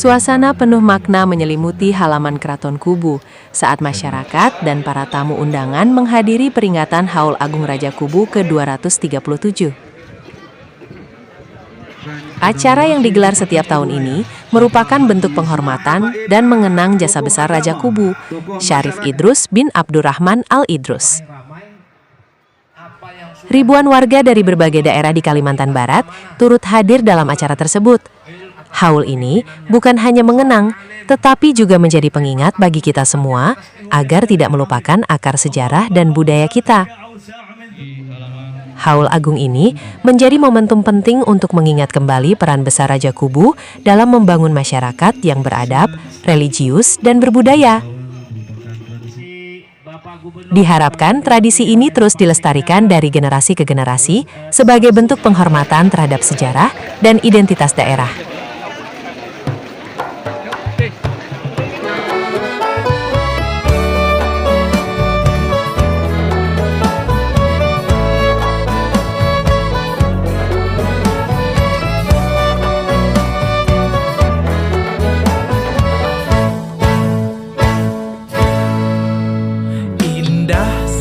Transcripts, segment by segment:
Suasana penuh makna menyelimuti halaman Keraton Kubu saat masyarakat dan para tamu undangan menghadiri peringatan Haul Agung Raja Kubu ke-237. Acara yang digelar setiap tahun ini merupakan bentuk penghormatan dan mengenang jasa besar Raja Kubu, Syarif Idrus bin Abdurrahman Al-Idrus. Ribuan warga dari berbagai daerah di Kalimantan Barat turut hadir dalam acara tersebut. Haul ini bukan hanya mengenang, tetapi juga menjadi pengingat bagi kita semua agar tidak melupakan akar sejarah dan budaya kita. Haul Agung ini menjadi momentum penting untuk mengingat kembali peran besar Raja Kubu dalam membangun masyarakat yang beradab, religius, dan berbudaya. Diharapkan tradisi ini terus dilestarikan dari generasi ke generasi sebagai bentuk penghormatan terhadap sejarah dan identitas daerah.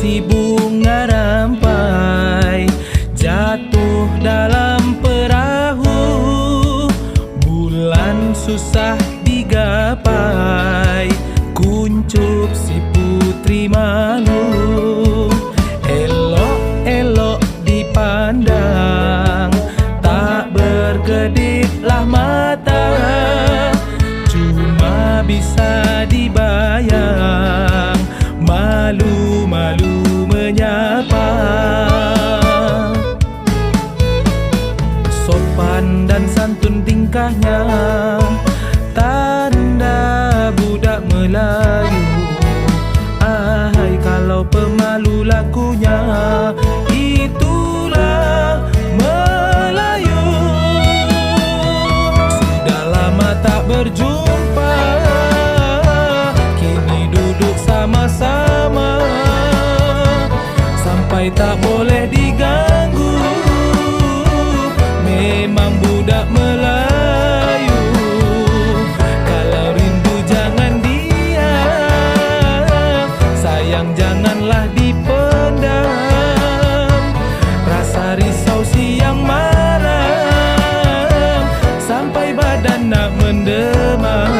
Si bunga rampai jatuh dalam perahu, bulan susah digapai, kuncup si putri malu. Elok-elok dipandang, tak berkediplah mata, cuma bisa dibayang, malu-malu menyapa. Sopan dan santun tingkahnya, tanda budak Melayu. Ahai kalau pemalu lakunya, itulah Melayu. Sudah lama tak berjumpa, kini duduk sama-sama, sampai tak boleh diganggu, memang budak Melayu. Kalau rindu jangan diam, sayang janganlah dipendam, rasa risau siang malam, sampai badan nak mendemam.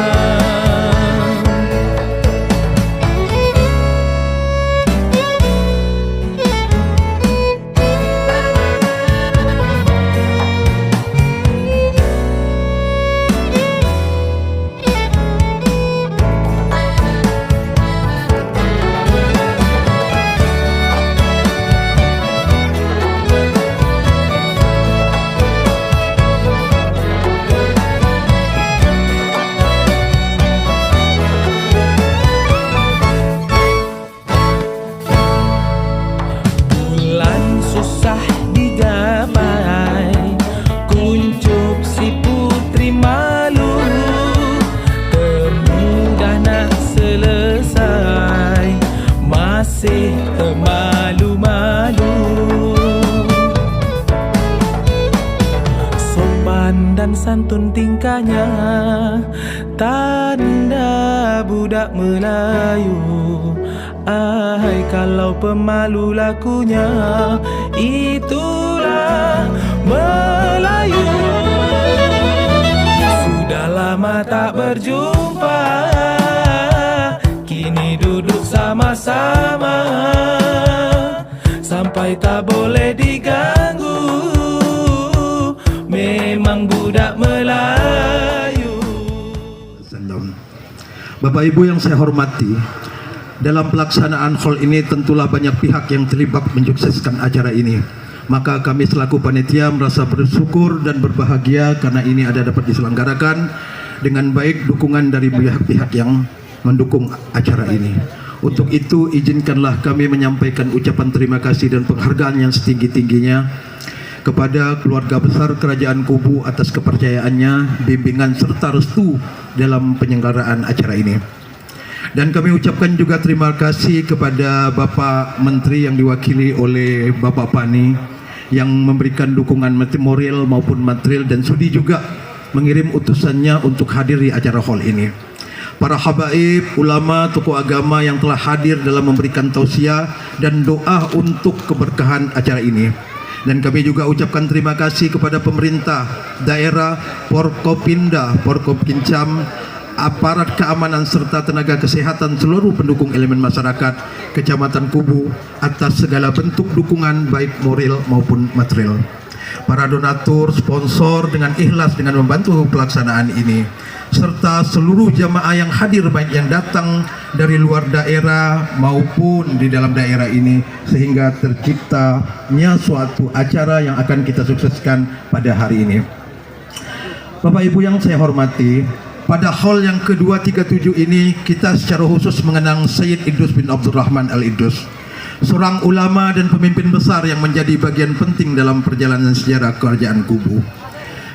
Susah digapai, kuncup si putri malu, termudah nak selesai, masih termalu-malu. Sopan dan santun tingkahnya, tanda budak Melayu. Ahai kalau pemalu lakunya, itulah Melayu. Sudah lama tak berjumpa, kini duduk sama-sama, sampai tak boleh diganggu, memang budak Melayu. Bapak Ibu yang saya hormati, dalam pelaksanaan haul ini tentulah banyak pihak yang terlibat mensukseskan acara ini. Maka kami selaku panitia merasa bersyukur dan berbahagia karena ini ada dapat diselenggarakan dengan baik dukungan dari pihak-pihak yang mendukung acara ini. Untuk itu izinkanlah kami menyampaikan ucapan terima kasih dan penghargaan yang setinggi-tingginya kepada keluarga besar Kerajaan Kubu atas kepercayaannya, bimbingan serta restu dalam penyelenggaraan acara ini. Dan kami ucapkan juga terima kasih kepada Bapak Menteri yang diwakili oleh Bapak Pani yang memberikan dukungan moral maupun material dan sudi juga mengirim utusannya untuk hadir di acara hall ini. Para habaib, ulama, tokoh agama yang telah hadir dalam memberikan tausiah dan doa untuk keberkahan acara ini. Dan kami juga ucapkan terima kasih kepada pemerintah daerah, Porkopinda, Porkopkincam, aparat keamanan serta tenaga kesehatan seluruh pendukung elemen masyarakat Kecamatan Kubu atas segala bentuk dukungan baik moral maupun material. Para donatur, sponsor dengan ikhlas dengan membantu pelaksanaan ini, serta seluruh jamaah yang hadir baik yang datang dari luar daerah maupun di dalam daerah ini, sehingga terciptanya suatu acara yang akan kita sukseskan pada hari ini. Bapak Ibu yang saya hormati, pada hall yang ke-237 ini kita secara khusus mengenang Sayyid Idrus bin Abdurrahman Al-Idrus, seorang ulama dan pemimpin besar yang menjadi bagian penting dalam perjalanan sejarah kerajaan Kubu.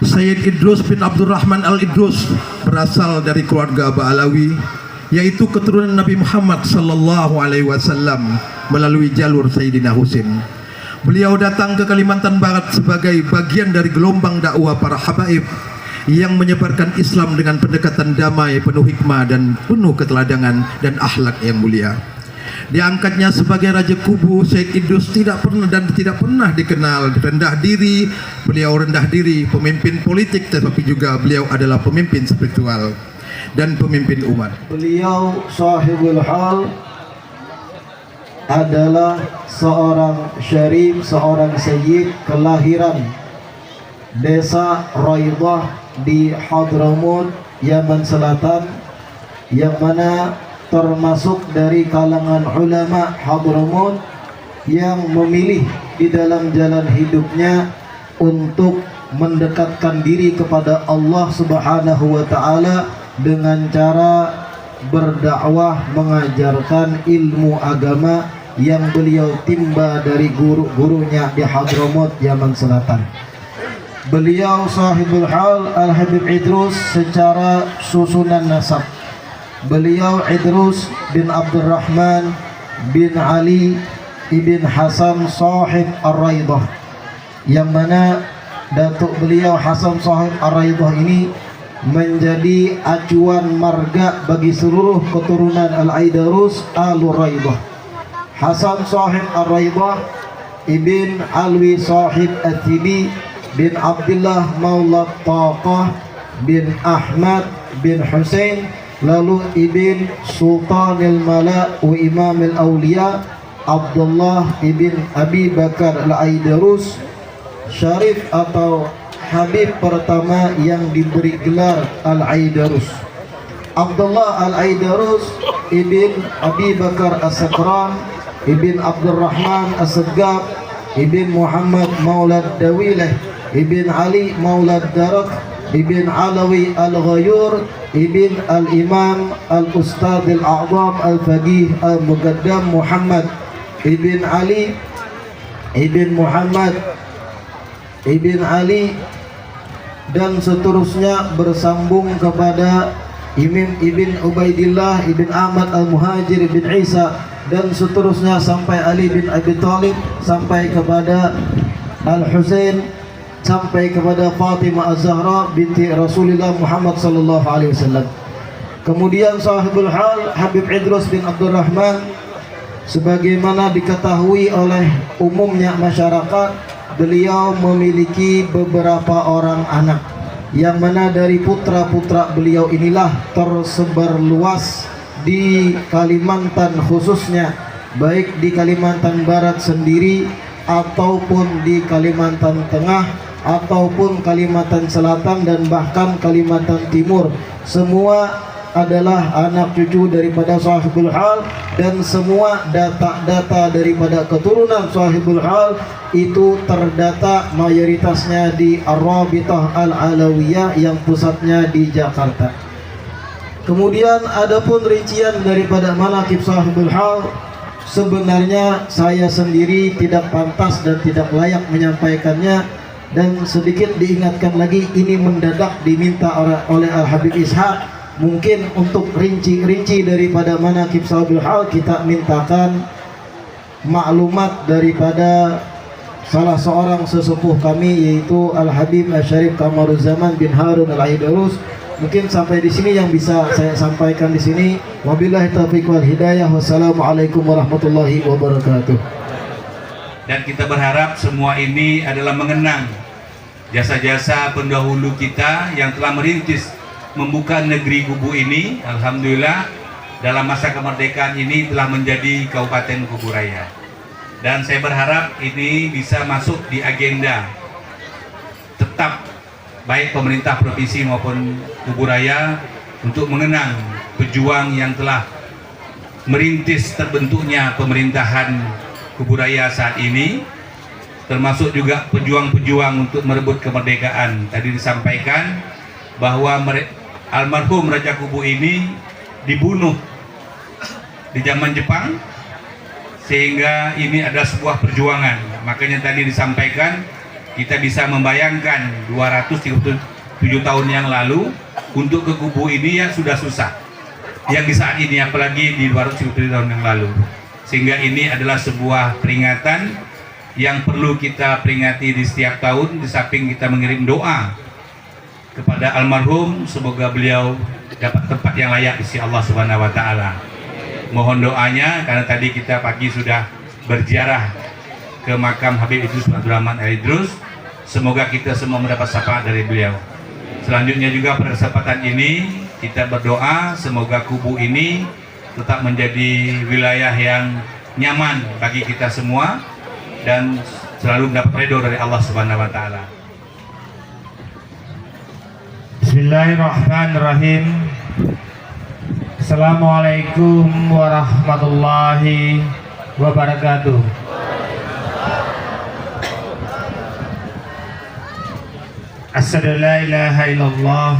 Sayyid Idrus bin Abdurrahman Al-Idrus berasal dari keluarga Ba'alawi, yaitu keturunan Nabi Muhammad sallallahu alaihi wasallam melalui jalur Sayyidina Husin. Beliau datang ke Kalimantan Barat sebagai bagian dari gelombang dakwah para habaib yang menyebarkan Islam dengan pendekatan damai, penuh hikmah dan penuh keteladangan dan akhlak yang mulia. Diangkatnya sebagai Raja Kubu, Syekh Idrus tidak pernah dikenal rendah diri. Beliau rendah diri, pemimpin politik, tetapi juga beliau adalah pemimpin spiritual dan pemimpin umat. Beliau sahibul hal adalah seorang syarif, seorang sayyid kelahiran Desa Raidah di Hadramut, Yaman Selatan, yang mana termasuk dari kalangan ulama Hadramut yang memilih di dalam jalan hidupnya untuk mendekatkan diri kepada Allah Subhanahu wa taala dengan cara berdakwah, mengajarkan ilmu agama yang beliau timba dari guru-gurunya di Hadramut, Yaman Selatan. Beliau sahibul hal Al-Habib Idrus secara susunan nasab. Beliau Idrus bin Abdurrahman bin Ali ibn Hasan sahib Ar-Raidah, yang mana datuk beliau Hasan sahib Ar-Raidah ini menjadi acuan marga bagi seluruh keturunan Al-Aidarus Al-Raidah. Hasan sahib Ar-Raidah ibn Alwi sahib At-Tibi bin Abdullah Maula Taqah bin Ahmad bin Hussein, lalu ibn Sultanil Mala wa Imamil Awliya Abdullah ibn Abi Bakar Al-Aidarus, syarif atau habib pertama yang diberi gelar Al-Aidarus. Abdullah Al-Aidarus ibn Abi Bakar As-Sakran ibn Abdurrahman As-Saggab ibn Muhammad Maulad Dawilah ibn Ali Maulad Darak ibn Alawi Al-Ghayur ibn Al-Imam Al-Ustad Al-A'zam Al-Faqih Al-Muqaddam Muhammad ibn Ali ibn Muhammad ibn Ali, dan seterusnya bersambung kepada Imam ibn Ubaidillah ibn Ahmad Al-Muhajir ibn Isa, dan seterusnya sampai Ali bin Abi Thalib, sampai kepada Al-Husain, sampai kepada Fatimah Az-Zahra binti Rasulullah Muhammad sallallahu alaihi wasallam. Kemudian sahibul hal Habib Idrus bin Abdurrahman, sebagaimana diketahui oleh umumnya masyarakat, beliau memiliki beberapa orang anak, yang mana dari putra-putra beliau inilah tersebar luas di Kalimantan khususnya, baik di Kalimantan Barat sendiri ataupun di Kalimantan Tengah ataupun Kalimantan Selatan dan bahkan Kalimantan Timur. Semua adalah anak cucu daripada sahibul hal, dan semua data-data daripada keturunan sahibul hal itu terdata mayoritasnya di Ar-Rabitah Al-Alawiyah yang pusatnya di Jakarta. Kemudian adapun rincian daripada manaqib sahibul hal, sebenarnya saya sendiri tidak pantas dan tidak layak menyampaikannya, dan sedikit diingatkan lagi, ini mendadak diminta oleh Al-Habib Ishaq. Mungkin untuk rinci-rinci daripada manaqib sahibul hal kita mintakan maklumat daripada salah seorang sesepuh kami yaitu Al-Habib Syarif Kamaruzaman bin Harun Al-Aidarus. Mungkin sampai di sini yang bisa saya sampaikan di sini. Wabillahi taufiq wal hidayah. Wassalamualaikum warahmatullahi wabarakatuh. Dan kita berharap semua ini adalah mengenang jasa-jasa pendahulu kita yang telah merintis membuka negeri Kubu ini. Alhamdulillah dalam masa kemerdekaan ini telah menjadi Kabupaten Kuburaya. Dan saya berharap ini bisa masuk di agenda tetap baik pemerintah provinsi maupun Kuburaya untuk mengenang pejuang yang telah merintis terbentuknya pemerintahan Kuburaya saat ini, termasuk juga pejuang-pejuang untuk merebut kemerdekaan. Tadi disampaikan bahwa almarhum Raja Kubu ini dibunuh di zaman Jepang, sehingga ini adalah sebuah perjuangan. Makanya tadi disampaikan kita bisa membayangkan 237 tahun yang lalu untuk ke Kubu ini ya sudah susah, yang di saat ini apalagi di 237 tahun yang lalu. Sehingga ini adalah sebuah peringatan yang perlu kita peringati di setiap tahun. Di samping kita mengirim doa kepada almarhum, semoga beliau dapat tempat yang layak di sisi Allah Subhanahu wa taala. Mohon doanya, karena tadi kita pagi sudah berziarah ke makam Habib Idrus Abdurrahman Al-Idrus. Semoga kita semua mendapat syafaat dari beliau. Selanjutnya juga pada kesempatan ini kita berdoa semoga Kubu ini tetap menjadi wilayah yang nyaman bagi kita semua dan selalu mendapat ridho dari Allah Subhanahu wa taala. Bismillahirrahmanirrahim. Assalamualaikum warahmatullahi wabarakatuh. Asyhadu an la ilaha illallah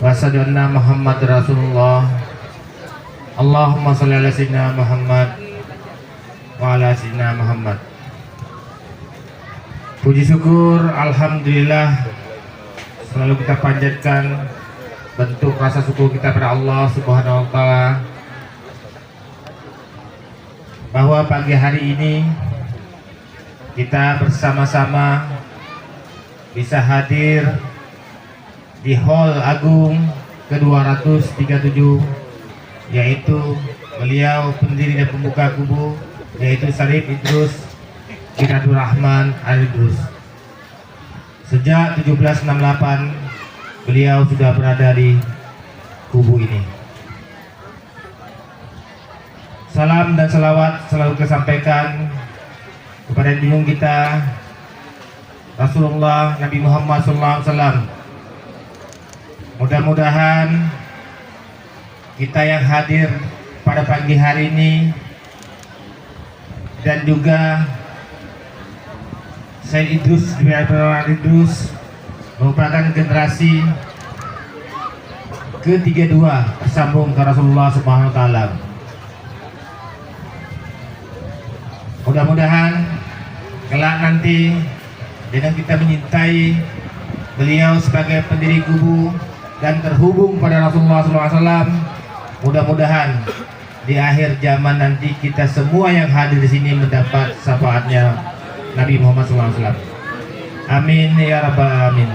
wa asyhadu anna Muhammad Rasulullah. Allahumma shalli ala sayyidina Muhammad wa ala sayyidina Muhammad. Puji syukur alhamdulillah selalu kita panjatkan bentuk rasa syukur kita pada Allah Subhanahu wa taala bahwa pagi hari ini kita bersama-sama bisa hadir di Hall Agung ke-237, yaitu beliau pendiri dan pembuka Kubu, yaitu Syarif Idrus bin Abdurrahman Al-Idrus. Sejak 1768 beliau sudah berada di Kubu ini. Salam dan salawat selalu kesampaikan kepada junjungan kita Rasulullah Nabi Muhammad SAW. Mudah-mudahan kita yang hadir pada pagi hari ini dan juga Syed Idrus bin Abdurrahman Idrus merupakan generasi ke-32 bersambung ke Rasulullah Subhanahu wa taala. Mudah-mudahan kelak nanti dengan kita menyintai beliau sebagai pendiri Kubu dan terhubung pada Rasulullah SAW, mudah-mudahan di akhir zaman nanti kita semua yang hadir di sini mendapat syafaatnya Nabi Muhammad SAW. Amin ya rabbal alamin.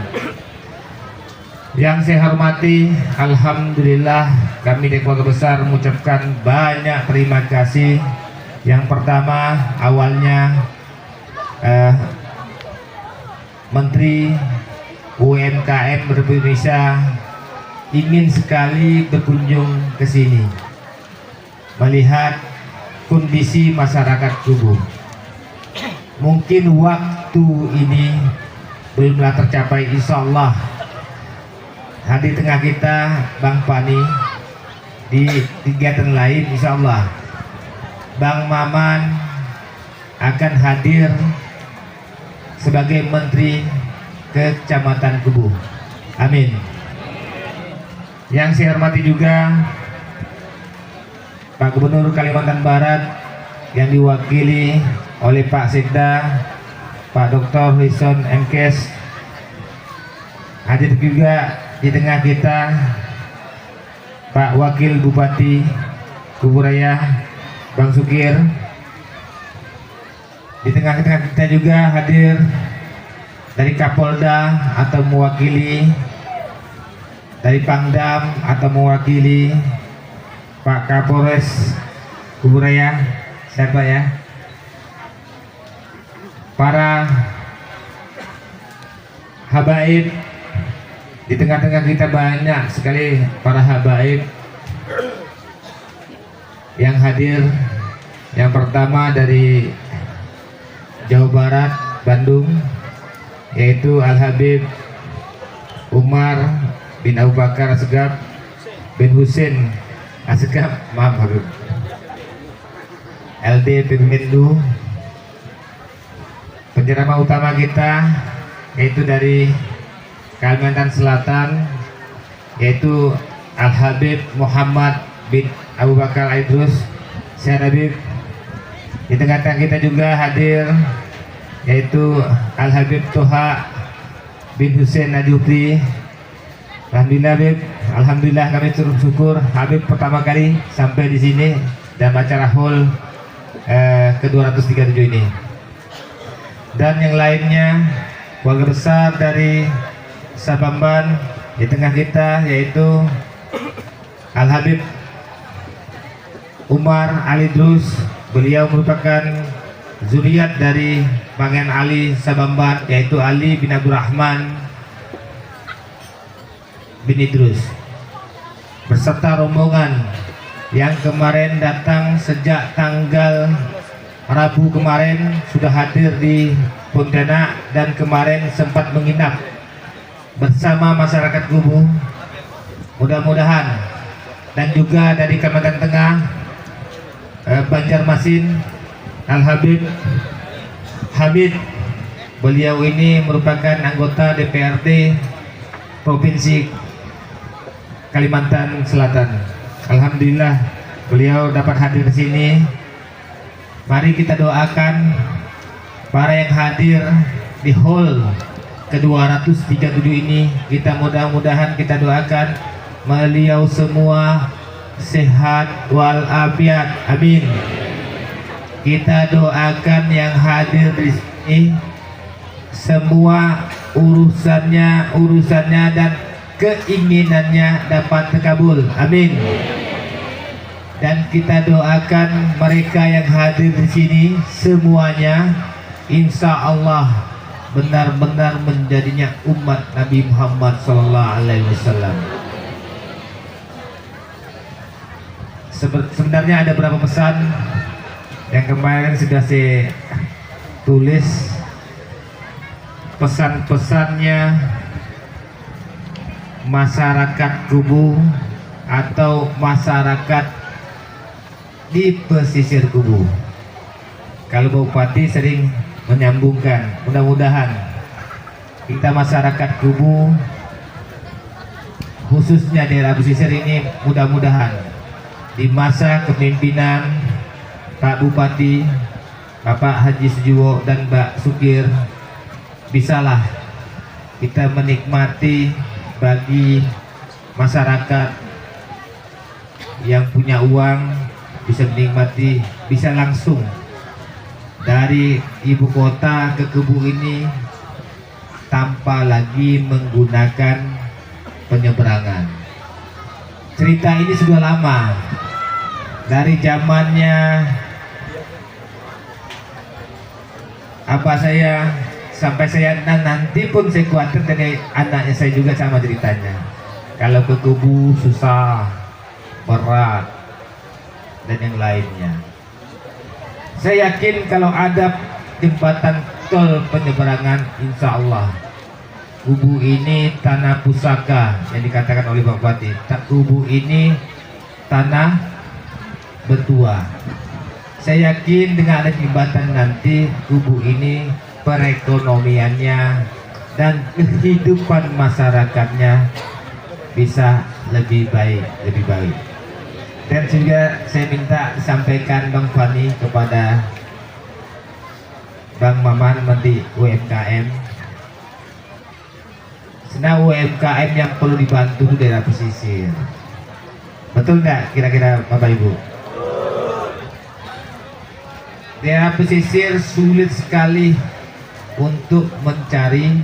Yang saya hormati, alhamdulillah kami dari keluarga besar mengucapkan banyak terima kasih. Yang pertama, awalnya Menteri UMKM Republik Indonesia ingin sekali berkunjung ke sini melihat kondisi masyarakat Kubu. Mungkin waktu ini belumlah tercapai, insya Allah hadir tengah kita Bang Pani di kegiatan lain, insya Allah Bang Maman akan hadir sebagai Menteri Kecamatan Kubu. Amin. Yang saya hormati juga Pak Gubernur Kalimantan Barat yang diwakili oleh Pak Sekda, Pak Dr. Wilson MKes. Hadir juga di tengah kita Pak Wakil Bupati Kuburaya Bang Sukir. Di tengah-tengah kita juga hadir dari Kapolda atau mewakili, dari Pangdam atau mewakili Pak Kapolres Kuburaya, siapa ya? Para habaib, di tengah-tengah kita banyak sekali para habaib yang hadir. Yang pertama dari Jawa Barat, Bandung, yaitu Al-Habib Umar bin Abu Bakar Asegaf bin Husin Asegaf, maaf Habib, LD Pemmendu. Penceramah utama kita yaitu dari Kalimantan Selatan, yaitu Al-Habib Muhammad bin Abu Bakar Aidrus Syekh Habib. Di tengah-tengah kita juga hadir yaitu Al-Habib Toha bin Husin Najufri. Alhamdulillah Habib, alhamdulillah kami turut syukur Habib pertama kali sampai di sini dalam acara hall ke-237 ini. Dan yang lainnya keluarga besar dari Sabamban di tengah kita yaitu Al-Habib Umar Ali Drus. Beliau merupakan zuriat dari Pangeran Ali Sabamban, yaitu Ali bin Abdurrahman bin Idrus, beserta rombongan yang kemarin datang sejak tanggal Rabu kemarin sudah hadir di Pontianak dan kemarin sempat menginap bersama masyarakat Gubu. Mudah-mudahan, dan juga dari Kalimantan Tengah, Banjarmasin, Al-Habib Hamid. Beliau ini merupakan anggota DPRD Provinsi Kalimantan Selatan. Alhamdulillah beliau dapat hadir di sini. Mari kita doakan para yang hadir di hall ke-237 ini. Kita mudah-mudahan kita doakan beliau semua sehat walafiat, amin. Kita doakan yang hadir di sini semua urusannya dan keinginannya dapat terkabul, amin. Dan kita doakan mereka yang hadir di sini semuanya insya Allah benar-benar menjadinya umat Nabi Muhammad SAW. Sebenarnya ada beberapa pesan yang kemarin sudah saya tulis. Pesan-pesannya masyarakat Gubu atau masyarakat di pesisir Gubu. Kalau Pak Bupati sering menyambungkan, mudah-mudahan kita masyarakat Gubu khususnya daerah pesisir ini, mudah-mudahan di masa kepemimpinan Pak Bupati Bapak Haji Sujiwo dan Mbak Sukir, bisalah kita menikmati bagi masyarakat yang punya uang bisa menikmati, bisa langsung dari ibu kota ke Gubu ini tanpa lagi menggunakan penyeberangan. Cerita ini sudah lama, dari zamannya saya sampai saya nanti pun saya khawatir dari anaknya saya juga sama ceritanya. Kalau ke Gubu susah, berat, dan yang lainnya. Saya yakin kalau ada jembatan tol penyeberangan, insya Allah Gubu ini tanah pusaka yang dikatakan oleh Pak Bupati. Gubu ini tanah bertua. Saya yakin dengan ada jembatan nanti Gubu ini perekonomiannya dan kehidupan masyarakatnya bisa lebih baik. Dan juga saya minta sampaikan Bang Fani kepada Bang Maman Menteri UMKM. Senang UMKM yang perlu dibantu di daerah pesisir. Betul nggak kira-kira Bapak Ibu? daerah pesisir sulit sekali untuk mencari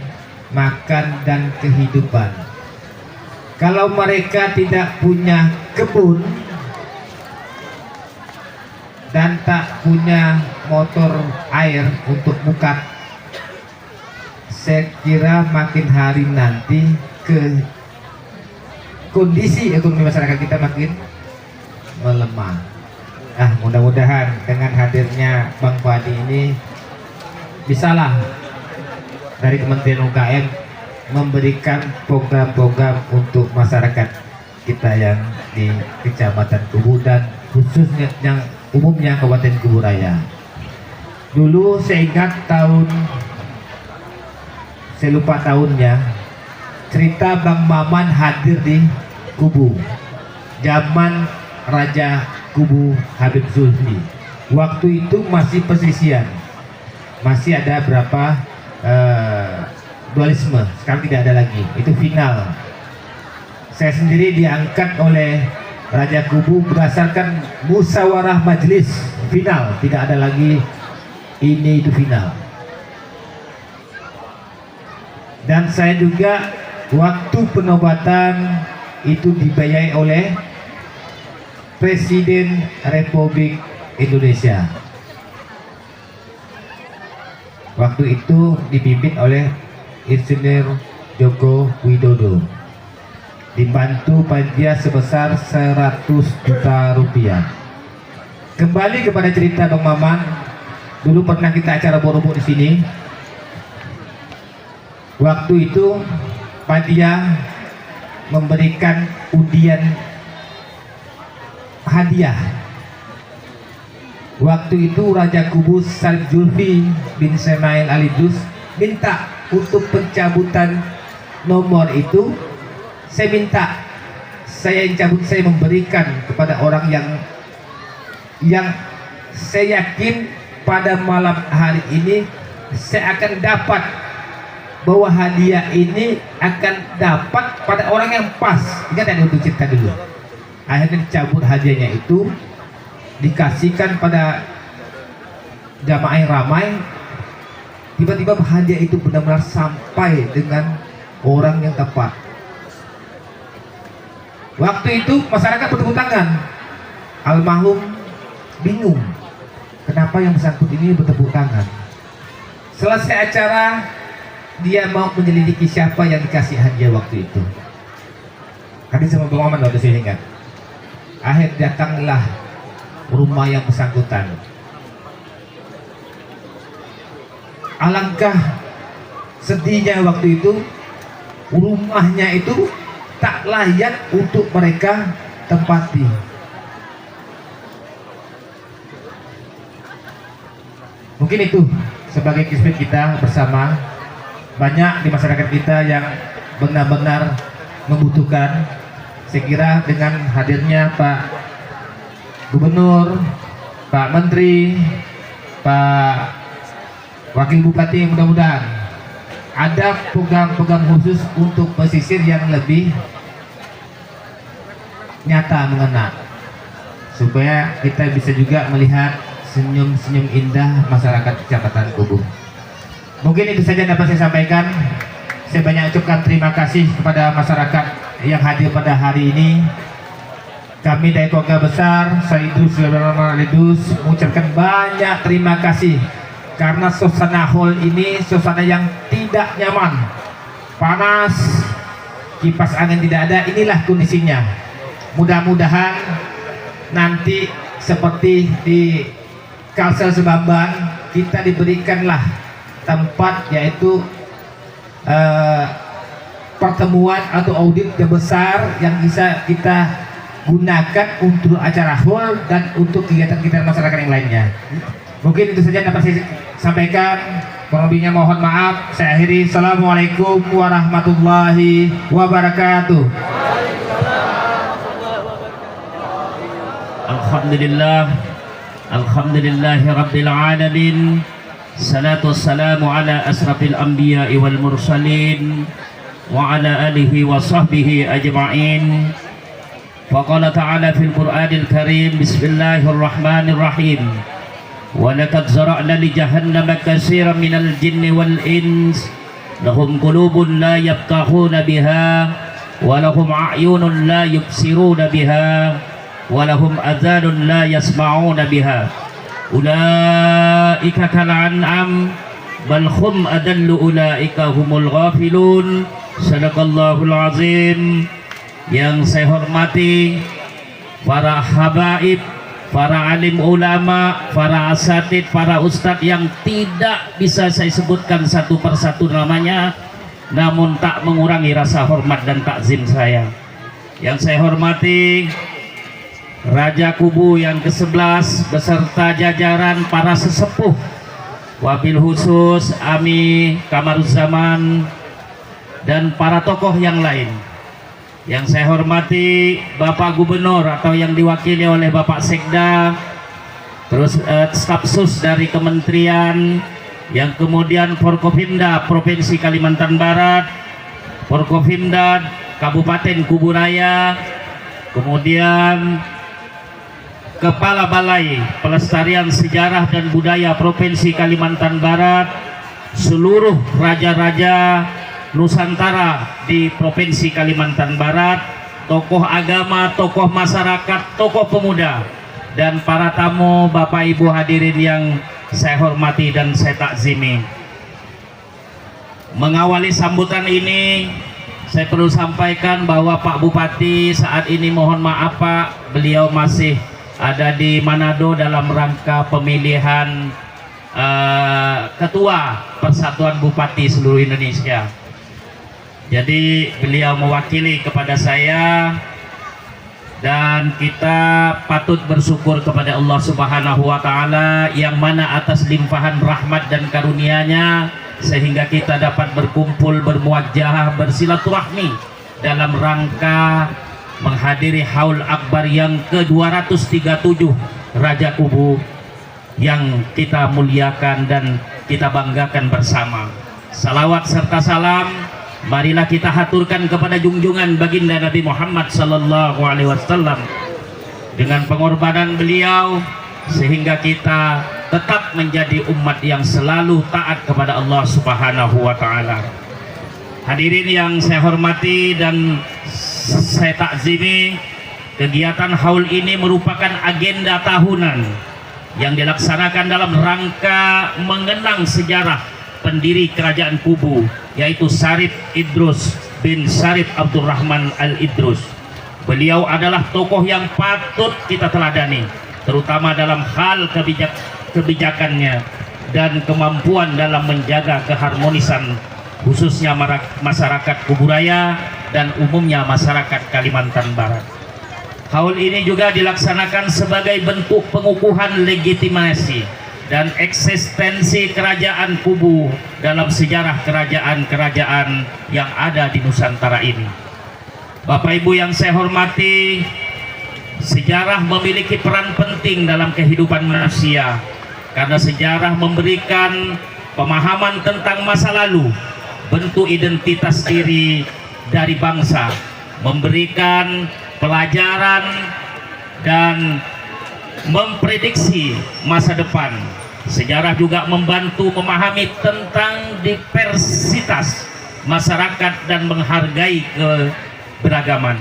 makan dan kehidupan. Kalau mereka tidak punya kebun dan tak punya motor air untuk buka, saya kira makin hari nanti kondisi ekonomi masyarakat kita makin melemah. Mudah-mudahan dengan hadirnya Bang Fadi ini bisalah dari Kementerian UKM memberikan program-program untuk masyarakat kita yang di Kecamatan Kubu dan khususnya yang umumnya Kabupaten Kubu Raya. Dulu saya ingat saya lupa tahunnya, cerita Bang Maman hadir di Kubu zaman Raja Kubu Habib Zulfi. Waktu itu masih pesisian, masih ada berapa dualisme, sekarang tidak ada lagi, itu final. Saya sendiri diangkat oleh Raja Kubu berdasarkan musyawarah majelis final, tidak ada lagi ini itu final. Dan saya juga waktu penobatan itu dibiayai oleh Presiden Republik Indonesia. Waktu itu dipimpin oleh Insinyur Joko Widodo, dibantu panitia sebesar 100 juta rupiah. Kembali kepada cerita Bang Maman, dulu pernah kita acara borobok di sini. Waktu itu panitia memberikan undian hadiah. Waktu itu Raja Kubu Syarif Zulfi bin Semail Alidus minta untuk pencabutan nomor itu. Saya minta, saya yang cabut, saya memberikan kepada orang yang saya yakin pada malam hari ini saya akan dapat, bahwa hadiah ini akan dapat pada orang yang pas. Ingat ada untuk cerita dulu. Akhirnya dicabut hadiahnya itu, dikasihkan pada jamaah yang ramai. Tiba-tiba hadiah itu benar-benar sampai dengan orang yang tepat. Waktu itu masyarakat bertepuk tangan. Almarhum bingung, kenapa yang bersangkut ini bertepuk tangan. Selesai acara, dia mau menyelidiki siapa yang dikasih hadiah waktu itu. Tadi sama Bang Maman waktu saya ingat. Akhir datanglah rumah yang bersangkutan. Alangkah sedihnya waktu itu, rumahnya itu tak layak untuk mereka tempati. Mungkin itu sebagai kismet kita bersama. Banyak di masyarakat kita yang benar-benar membutuhkan. Saya kira dengan hadirnya Pak Gubernur, Pak Menteri, Pak Wakil Bupati, mudah-mudahan ada program-program khusus untuk pesisir yang lebih nyata mengena, supaya kita bisa juga melihat senyum-senyum indah masyarakat Kecamatan Kubu. Mungkin itu saja dapat saya sampaikan. Saya banyak ucapkan terima kasih kepada masyarakat yang hadir pada hari ini. Kami dari keluarga besar Saidus mengucapkan banyak terima kasih, karena suasana hall ini suasana yang tidak nyaman, panas, kipas angin tidak ada. Inilah kondisinya. Mudah-mudahan nanti seperti di Kalsel Sebamban, kita diberikanlah tempat, yaitu pertemuan atau audit yang besar yang bisa kita gunakan untuk acara hall dan untuk kegiatan-kegiatan masyarakat yang lainnya. Mungkin itu saja dapat saya sampaikan. Kurang lebihnya mohon maaf. Saya akhiri. Assalamualaikum warahmatullahi wabarakatuh. Alhamdulillah, alhamdulillahi rabbil alamin. Salatu wassalamu ala asrafil anbiya'i wal mursalin wa ala alihi wa sahbihi ajma'in. Wa qala ta'ala fil Qur'anil Karim, bismillahirrahmanirrahim. ولقد زرعنا لجهنم كثيرا من الجن والإنس لهم قلوب لا يفقهون بها ولهم أعين لا يبصرون بها ولهم آذان لا يسمعون بها أولئك كالأنعام بل هم أضل أولئك هم الغافلون. Sadaqallahul azim. Yang saya hormati para habaib, para alim ulama, para asatid, para ustadz yang tidak bisa saya sebutkan satu persatu namanya, namun tak mengurangi rasa hormat dan takzim saya. Yang saya hormati Raja Kubu yang ke-11 beserta jajaran para sesepuh, wabil khusus Ami Kamaruzzaman dan para tokoh yang lain. Yang saya hormati Bapak Gubernur atau yang diwakili oleh Bapak Sekda, terus staf sus dari kementerian, yang kemudian Forkopimda Provinsi Kalimantan Barat, Forkopimda Kabupaten Kubu Raya, kemudian Kepala Balai Pelestarian Sejarah dan Budaya Provinsi Kalimantan Barat, seluruh raja-raja Nusantara di Provinsi Kalimantan Barat, tokoh agama, tokoh masyarakat, tokoh pemuda, dan para tamu Bapak Ibu hadirin yang saya hormati dan saya takzimi. Mengawali sambutan ini, saya perlu sampaikan bahwa Pak Bupati saat ini mohon maaf Pak, beliau masih ada di Manado dalam rangka pemilihan Ketua Persatuan Bupati seluruh Indonesia. Jadi beliau mewakili kepada saya, dan kita patut bersyukur kepada Allah Subhanahu wa Ta'ala yang mana atas limpahan rahmat dan karunia-Nya sehingga kita dapat berkumpul, bermuajahah, bersilaturahmi dalam rangka menghadiri Haul Akbar yang ke-237 Raja Kubu yang kita muliakan dan kita banggakan bersama. Salawat serta salam marilah kita haturkan kepada junjungan baginda Nabi Muhammad sallallahu alaihi wasallam dengan pengorbanan beliau sehingga kita tetap menjadi umat yang selalu taat kepada Allah Subhanahu wa Ta'ala. Hadirin yang saya hormati dan saya takzimi, kegiatan haul ini merupakan agenda tahunan yang dilaksanakan dalam rangka mengenang sejarah pendiri kerajaan Kubu, yaitu Syarif Idrus bin Syarif Abdurrahman Al-Idrus. Beliau adalah tokoh yang patut kita teladani, terutama dalam hal kebijakannya dan kemampuan dalam menjaga keharmonisan khususnya masyarakat Kubu Raya dan umumnya masyarakat Kalimantan Barat. Haul ini juga dilaksanakan sebagai bentuk pengukuhan legitimasi dan eksistensi kerajaan Kubu dalam sejarah kerajaan-kerajaan yang ada di Nusantara ini. Bapak Ibu yang saya hormati, sejarah memiliki peran penting dalam kehidupan manusia karena sejarah memberikan pemahaman tentang masa lalu, bentuk identitas diri dari bangsa, memberikan pelajaran dan memprediksi masa depan. Sejarah juga membantu memahami tentang diversitas masyarakat dan menghargai keberagaman.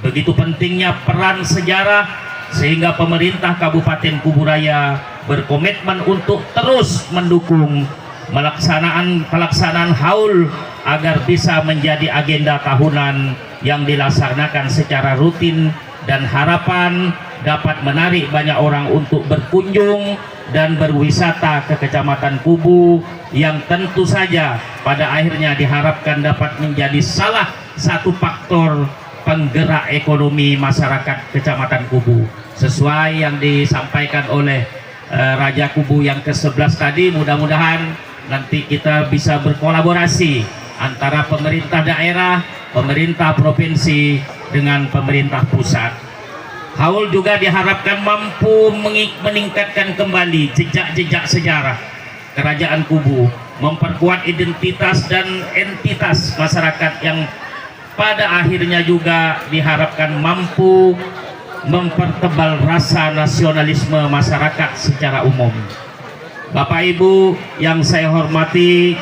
Begitu pentingnya peran sejarah sehingga pemerintah Kabupaten Kubu Raya berkomitmen untuk terus mendukung pelaksanaan haul agar bisa menjadi agenda tahunan yang dilaksanakan secara rutin dan harapan dapat menarik banyak orang untuk berkunjung dan berwisata ke Kecamatan Kubu yang tentu saja pada akhirnya diharapkan dapat menjadi salah satu faktor penggerak ekonomi masyarakat Kecamatan Kubu. Sesuai yang disampaikan oleh Raja Kubu yang ke-11 tadi, mudah-mudahan nanti kita bisa berkolaborasi antara pemerintah daerah, pemerintah provinsi dengan pemerintah pusat. Haul juga diharapkan mampu meningkatkan kembali jejak-jejak sejarah kerajaan Kubu, memperkuat identitas dan entitas masyarakat yang pada akhirnya juga diharapkan mampu mempertebal rasa nasionalisme masyarakat secara umum. Bapak Ibu yang saya hormati,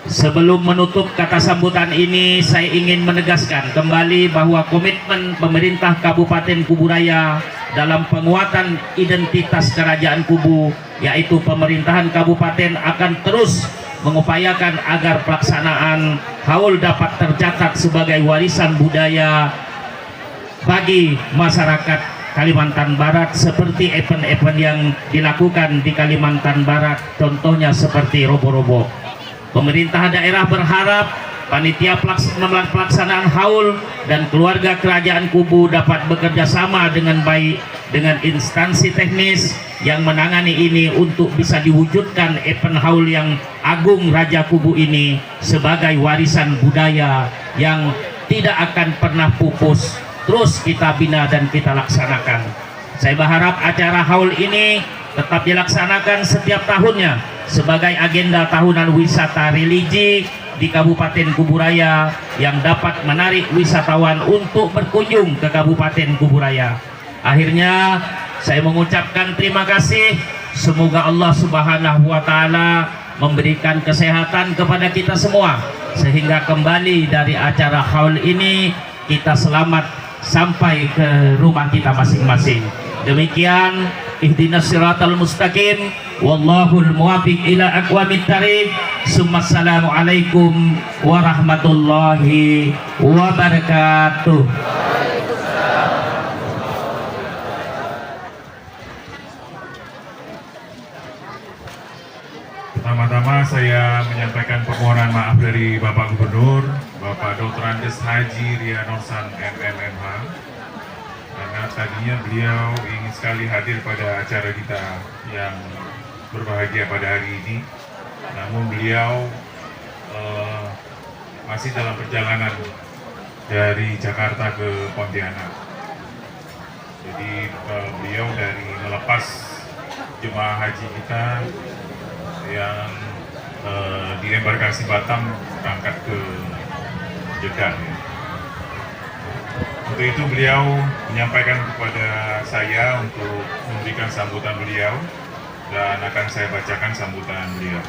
sebelum menutup kata sambutan ini, saya ingin menegaskan kembali bahwa komitmen pemerintah Kabupaten Kuburaya dalam penguatan identitas Kerajaan Kubu, yaitu pemerintahan kabupaten, akan terus mengupayakan agar pelaksanaan haul dapat tercatat sebagai warisan budaya bagi masyarakat Kalimantan Barat, seperti event-event yang dilakukan di Kalimantan Barat, contohnya seperti robo-robo. Pemerintah daerah berharap panitia pelaksanaan haul dan keluarga Kerajaan Kubu dapat bekerja sama dengan baik dengan instansi teknis yang menangani ini untuk bisa diwujudkan event haul yang agung Raja Kubu ini sebagai warisan budaya yang tidak akan pernah pupus, terus kita bina dan kita laksanakan. Saya berharap acara haul ini tetap dilaksanakan setiap tahunnya sebagai agenda tahunan wisata religi di Kabupaten Kuburaya yang dapat menarik wisatawan untuk berkunjung ke Kabupaten Kuburaya. Akhirnya saya mengucapkan terima kasih. Semoga Allah Subhanahu wa Ta'ala memberikan kesehatan kepada kita semua sehingga kembali dari acara haul ini kita selamat sampai ke rumah kita masing-masing. Demikian, ihdinas siratal mustaqim, wallahul muwafiq ila aqwamit thariq. Assalamu alaikum warahmatullahi wabarakatuh. Pertama-tama saya menyampaikan permohonan maaf dari Bapak Gubernur, Bapak Dr. Andes Haji Ria Norsan MMMH, karena tadinya beliau ingin sekali hadir pada acara kita yang berbahagia pada hari ini, namun beliau masih dalam perjalanan dari Jakarta ke Pontianak. Jadi beliau dari melepas jemaah haji kita yang di embarkasi Batam berangkat ke Jeddah. Untuk itu beliau menyampaikan kepada saya untuk memberikan sambutan beliau dan akan saya bacakan sambutan beliau.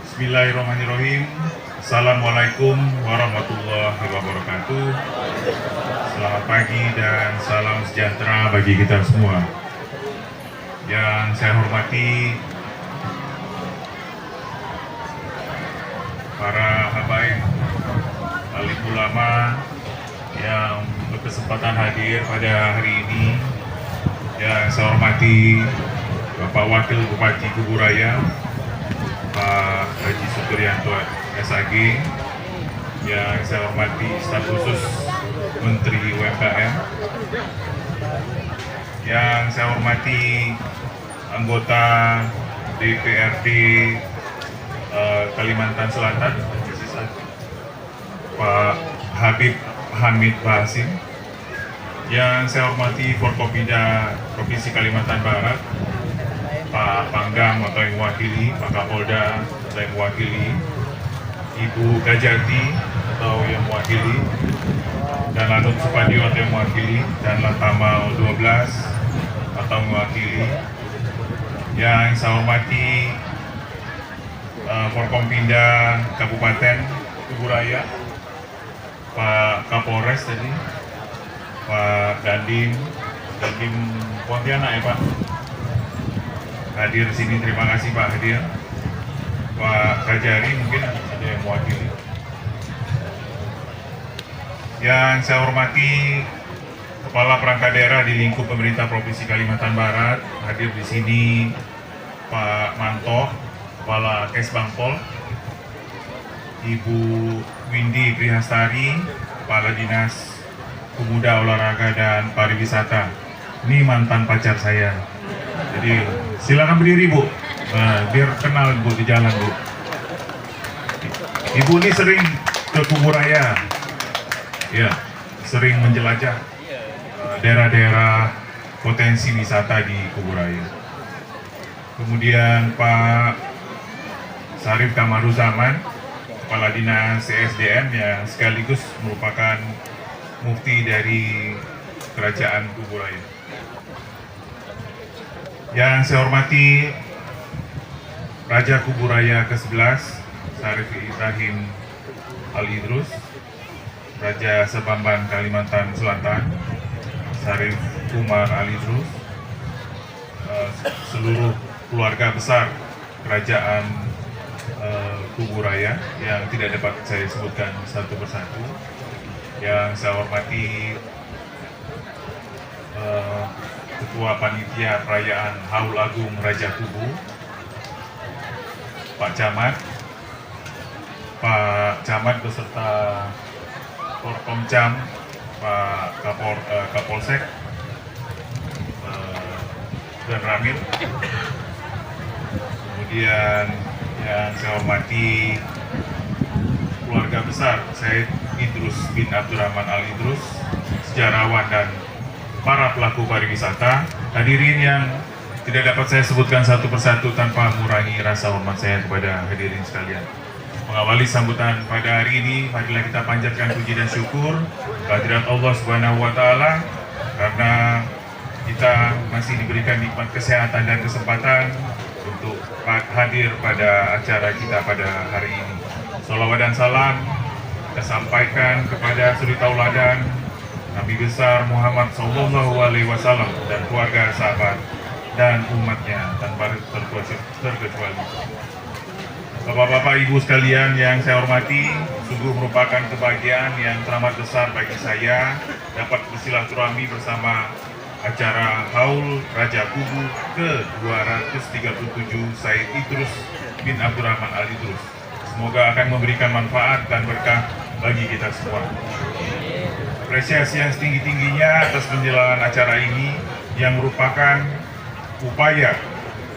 Bismillahirrahmanirrahim. Assalamualaikum warahmatullahi wabarakatuh. Selamat pagi dan salam sejahtera bagi kita semua. Yang saya hormati para habaib, alim ulama yang berkesempatan hadir pada hari ini. Yang saya hormati Bapak Wakil Bupati Kuburaya, Pak Haji Supriyanto SAG. Yang saya hormati staf khusus Menteri UMKM. Yang saya hormati anggota DPRD Kalimantan Selatan, Pak Habib Hamid Basim. Yang saya hormati Forkopimda Provinsi Kalimantan Barat, Pak Pangdam atau yang mewakili, Pak Kapolda atau yang mewakili, Ibu Gajati atau yang mewakili, dan Lanut Supadio atau yang mewakili, dan Lantamal 12 atau mewakili. Yang saya hormati Forkompinda Kabupaten Kuburaya, Pak Kapolres tadi, Pak Dandim Pontianak ya Pak, hadir di sini. Terima kasih Pak hadir. Pak Kajari mungkin ada yang mewakili. Yang saya hormati Kepala Perangkat Daerah di lingkup pemerintah Provinsi Kalimantan Barat, hadir di sini Pak Manto, Kepala Kesbangpol, Ibu Windy Prihastari, Kepala Dinas Pemuda, Olahraga dan Pariwisata. Ini mantan pacar saya. Jadi silakan berdiri Bu, biar kenal Bu di jalan Bu. Ibu ini sering ke Kuburaya, ya, sering menjelajah daerah-daerah potensi wisata di Kuburaya. Kemudian Pak Sarif Kamaruzaman, Kepala Dinas CSDM yang sekaligus merupakan Mufti dari Kerajaan Kuburaya. Yang saya hormati Raja Kuburaya ke-11 Syarif Ibrahim Al-Idrus, Raja Sebamban Kalimantan Selatan Syarif Umar Al-Idrus, seluruh keluarga besar Kerajaan Kuburaya yang tidak dapat saya sebutkan satu persatu. Yang saya hormati Ketua Panitia Perayaan Haul Agung Raja Kubu, Pak Camat beserta Forkomcam, Pak Kapolsek, dan Ramil. Kemudian yang saya hormati keluarga besar Said Idrus bin Abdurrahman Al-Idrus, sejarawan dan para pelaku pariwisata. Hadirin yang tidak dapat saya sebutkan satu persatu tanpa mengurangi rasa hormat saya kepada hadirin sekalian. Mengawali sambutan pada hari ini, marilah kita panjatkan puji dan syukur kehadirat Allah Subhanahu wa Ta'ala, karena kita masih diberikan nikmat kesehatan dan kesempatan untuk hadir pada acara kita pada hari ini. Salawat dan salam kita sampaikan kepada suri tauladan Nabi besar Muhammad SAW dan keluarga, sahabat, dan umatnya tanpa terkecuali. Bapak-bapak, ibu sekalian yang saya hormati, sungguh merupakan kebahagiaan yang teramat besar bagi saya dapat bersilaturahmi bersama acara Haul Raja Kubu ke-237 Said Idrus bin Abdurrahman Al-Idrus. Semoga akan memberikan manfaat dan berkah bagi kita semua. Apresiasi yang setinggi-tingginya atas penyelenggaraan acara ini yang merupakan upaya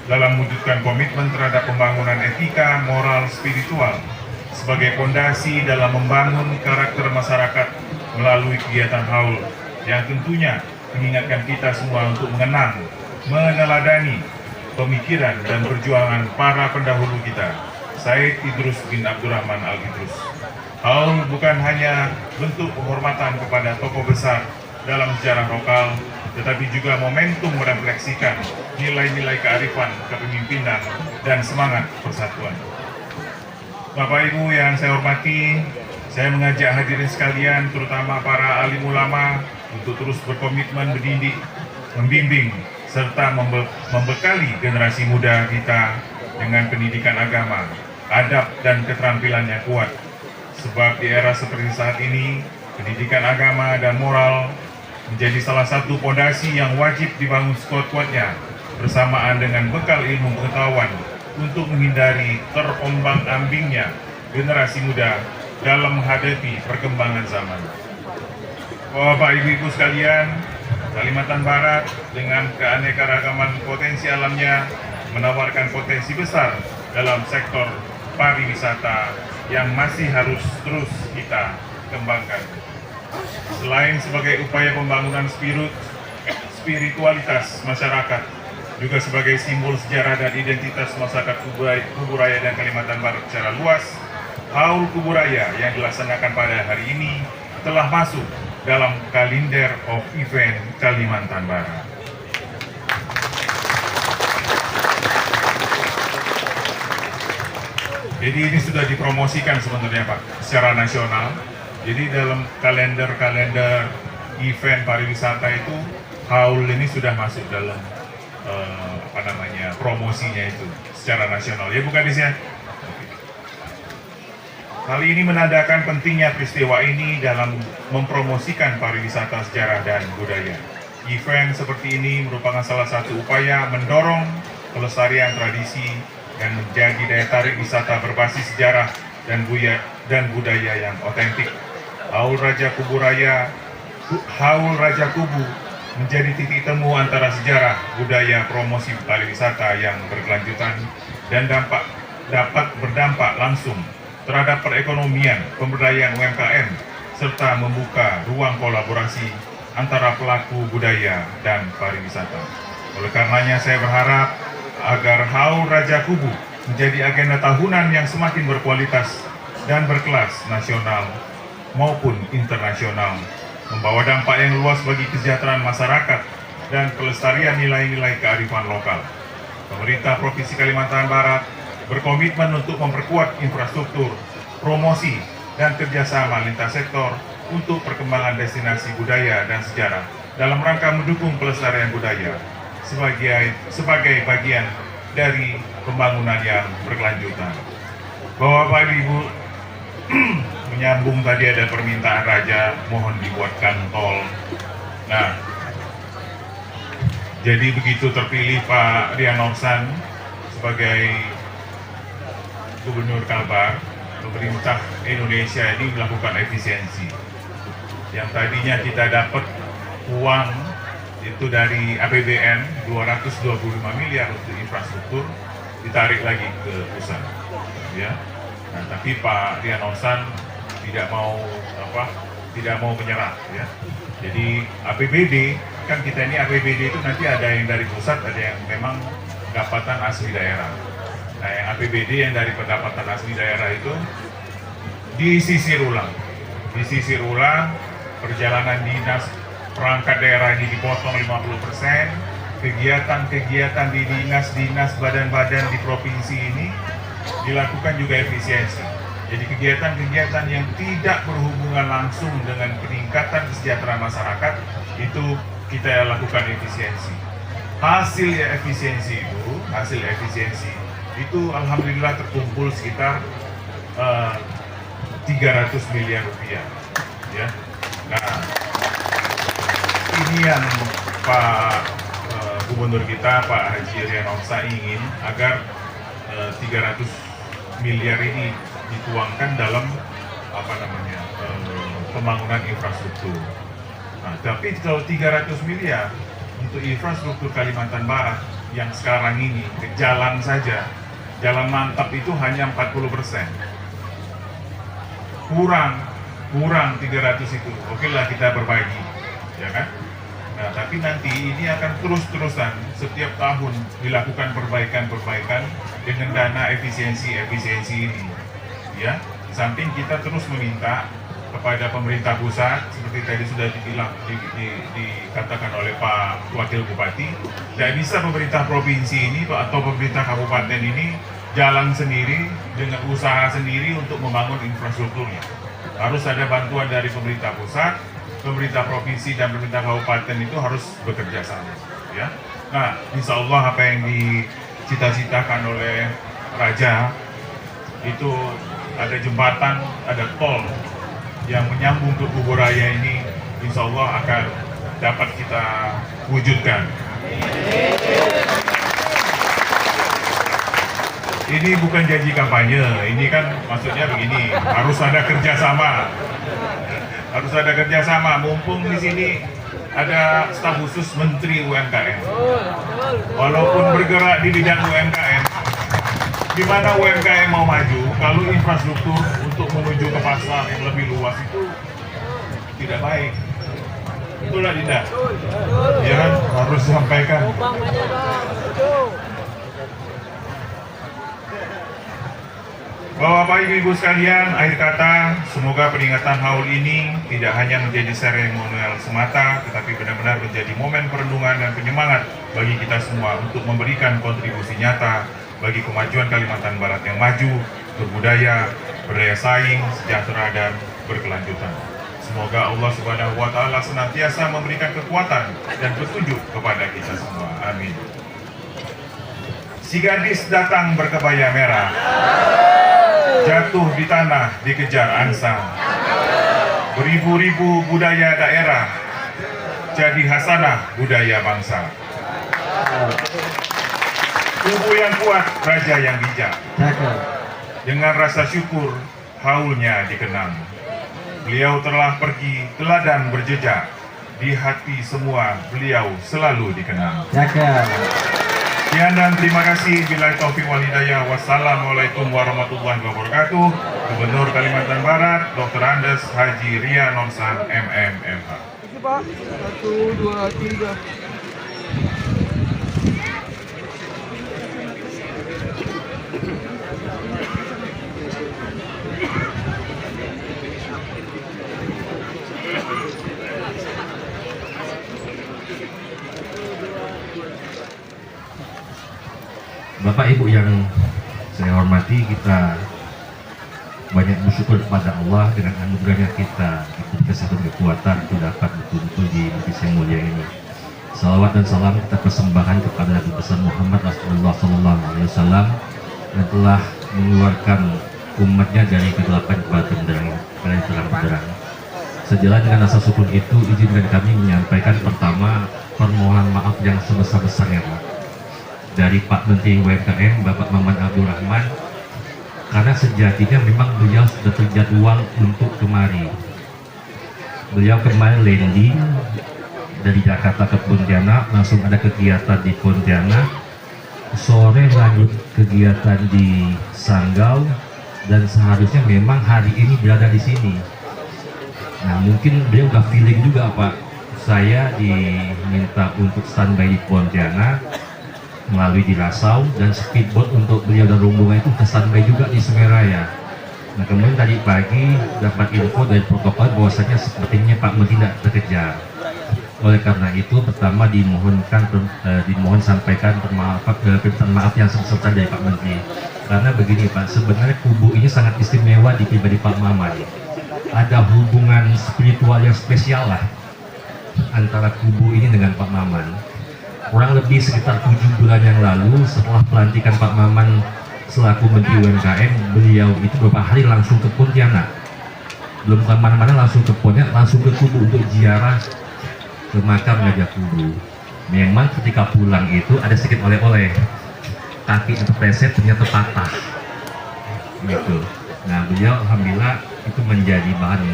dalam mewujudkan komitmen terhadap pembangunan etika, moral, spiritual sebagai fondasi dalam membangun karakter masyarakat melalui kegiatan haul yang tentunya mengingatkan kita semua untuk mengenang, meneladani pemikiran dan perjuangan para pendahulu kita, Said Idrus bin Abdurrahman Al-Idrus. Haul bukan hanya bentuk penghormatan kepada tokoh besar dalam sejarah lokal, tetapi juga momentum merefleksikan nilai-nilai kearifan, kepemimpinan, dan semangat persatuan. Bapak Ibu yang saya hormati, saya mengajak hadirin sekalian, terutama para alim ulama, untuk terus berkomitmen mendidik, membimbing, serta membekali generasi muda kita dengan pendidikan agama, adab, dan keterampilan yang kuat. Sebab di era seperti saat ini, pendidikan agama dan moral menjadi salah satu fondasi yang wajib dibangun sekuat-kuatnya bersamaan dengan bekal ilmu pengetahuan untuk menghindari terombang-ambingnya generasi muda dalam menghadapi perkembangan zaman. Bapak Ibu sekalian, Kalimantan Barat dengan keanekaragaman potensi alamnya menawarkan potensi besar dalam sektor pariwisata yang masih harus terus kita kembangkan. Selain sebagai upaya pembangunan spiritualitas masyarakat, juga sebagai simbol sejarah dan identitas masyarakat Kuburaya dan Kalimantan Barat secara luas, Haul Kuburaya yang dilaksanakan pada hari ini telah masuk dalam kalender of event Kalimantan Barat. Jadi ini sudah dipromosikan sebenarnya Pak, secara nasional. Jadi dalam kalender-kalender event pariwisata itu, Haul ini sudah masuk dalam promosinya itu secara nasional. Ya bukan di sini. Hal ini menandakan pentingnya peristiwa ini dalam mempromosikan pariwisata sejarah dan budaya. Event seperti ini merupakan salah satu upaya mendorong pelestarian tradisi dan menjadi daya tarik wisata berbasis sejarah dan budaya yang otentik. Haul Raja Kubu menjadi titik temu antara sejarah, budaya, promosi pariwisata yang berkelanjutan dan dapat berdampak langsung terhadap perekonomian, pemberdayaan UMKM, serta membuka ruang kolaborasi antara pelaku budaya dan pariwisata. Oleh karenanya saya berharap agar Haul Raja Kubu menjadi agenda tahunan yang semakin berkualitas dan berkelas nasional maupun internasional, membawa dampak yang luas bagi kesejahteraan masyarakat dan pelestarian nilai-nilai kearifan lokal. Pemerintah Provinsi Kalimantan Barat berkomitmen untuk memperkuat infrastruktur, promosi, dan kerjasama lintas sektor untuk perkembangan destinasi budaya dan sejarah dalam rangka mendukung pelestarian budaya sebagai bagian dari pembangunan yang berkelanjutan. Bapak Ibu, menyambung tadi ada permintaan Raja, mohon dibuatkan tol. Nah, jadi begitu terpilih Pak Rian Nursan sebagai Gubernur Kalbar, pemerintah Indonesia ini melakukan efisiensi. Yang tadinya kita dapat uang itu dari APBN 225 miliar untuk infrastruktur, ditarik lagi ke pusat. Ya. Nah, tapi Pak Rian Nursan tidak mau menyerah. Ya. Jadi APBD kan kita ini APBD itu nanti ada yang dari pusat, ada yang memang pendapatan asli daerah. Nah, yang APBD yang dari pendapatan asli daerah itu disisir ulang, perjalanan dinas perangkat daerah ini dipotong 50%, kegiatan-kegiatan di dinas badan-badan di provinsi ini dilakukan juga efisiensi. Jadi kegiatan-kegiatan yang tidak berhubungan langsung dengan peningkatan kesejahteraan masyarakat itu kita lakukan efisiensi. Hasil efisiensi itu alhamdulillah terkumpul sekitar 300 miliar rupiah. Ya. Nah, ini yang Pak Gubernur kita Pak Haji Rian Nursan ingin agar 300 miliar ini dituangkan dalam pembangunan infrastruktur. Nah, tapi kalau 300 miliar untuk infrastruktur Kalimantan Barat yang sekarang ini ke jalan saja, jalan mantap itu hanya 40%. Kurang 300 itu. Oke lah kita berbagi, ya kan? Nah, tapi nanti ini akan terus-terusan setiap tahun dilakukan perbaikan dengan dana efisiensi ini. Ya, samping kita terus meminta kepada pemerintah pusat seperti tadi sudah dikatakan oleh Pak Wakil Bupati, tidak bisa pemerintah provinsi ini atau pemerintah kabupaten ini jalan sendiri dengan usaha sendiri untuk membangun infrastrukturnya. Harus ada bantuan dari pemerintah pusat, pemerintah provinsi dan pemerintah kabupaten itu harus bekerja sama. Ya. Nah, insya Allah apa yang dicita-citakan oleh Raja itu ada jembatan, ada tol yang menyambung ke Kubur Raya ini, insya Allah akan dapat kita wujudkan. Ini bukan janji kampanye, ini kan maksudnya begini, harus ada kerjasama. Harus ada kerjasama, mumpung di sini ada staf khusus Menteri UMKM. Walaupun bergerak di bidang UMKM, di mana UMKM mau maju, kalau infrastruktur untuk menuju ke pasar yang lebih luas itu tidak baik. Itulah Dinda. Ya kan, harus disampaikan. Bapak Ibu sekalian, akhir kata, semoga peringatan haul ini tidak hanya menjadi seremonial semata, tetapi benar-benar menjadi momen perenungan dan penyemangat bagi kita semua untuk memberikan kontribusi nyata bagi kemajuan Kalimantan Barat yang maju, berbudaya, berdaya saing, sejahtera, dan berkelanjutan. Semoga Allah Subhanahu wa Ta'ala senantiasa memberikan kekuatan dan petunjuk kepada kita semua. Amin. Si gadis datang berkebaya merah, jatuh di tanah dikejar angsa. Beribu-ribu budaya daerah jadi hasanah budaya bangsa. Tubuh yang kuat, raja yang bijak. Dengan rasa syukur, haulnya dikenang. Beliau telah pergi, teladan berjejak. Di hati semua, beliau selalu dikenang. Sekian dan terima kasih. Billahi taufiq wal hidayah. Wassalamualaikum warahmatullahi wabarakatuh. Gubernur Kalimantan Barat, Dr. Andes Haji Rian Nursan, MMMH. Pak. 1, 2, 3. Bapak Ibu yang saya hormati, kita banyak bersyukur kepada Allah dengan anugerahnya kita diberi kesehatan kekuatan untuk dapat betul-betul di majelis yang mulia ini. Salawat dan salam kita persembahkan kepada Nabi besar Muhammad Rasulullah SAW yang telah mengeluarkan umatnya dari kegelapan kepada terang benderang. Sejalan dengan rasa syukur itu, izinkan kami menyampaikan pertama permohonan maaf yang sebesar-besarnya dari Pak Menteri UMKM Bapak Maman Abdurrahman, karena sejatinya memang beliau sudah terjadwal untuk kemari. Beliau kemarin landing dari Jakarta ke Pontianak, langsung ada kegiatan di Pontianak, sore lanjut kegiatan di Sanggau, dan seharusnya memang hari ini berada di sini. Nah, mungkin beliau udah feeling juga, Pak, saya diminta untuk standby di Pontianak melalui di Rasau, dan speedboat untuk beliau dan rombongan itu ke standby juga di Sungai Raya. Nah, kemudian tadi pagi dapat info dari protokol bahwasanya sepertinya Pak Menteri tidak terkejar. Oleh karena itu, pertama dimohon sampaikan permintaan maaf yang sebesar dari Pak Menteri. Karena begini Pak, sebenarnya kubu ini sangat istimewa di pribadi Pak Maman. Ada hubungan spiritual yang spesial lah antara kubu ini dengan Pak Maman. Kurang lebih sekitar 7 bulan yang lalu, setelah pelantikan Pak Maman selaku Menteri UMKM, beliau itu beberapa hari langsung ke Pontianak. Belum kemana-mana, langsung ke Pontianak, langsung ke kubu untuk ziarah ke makam Raja Kubu. Memang ketika pulang itu ada sedikit oleh-oleh, kaki terpleset ternyata patah gitu. Nah, beliau alhamdulillah itu menjadi bahan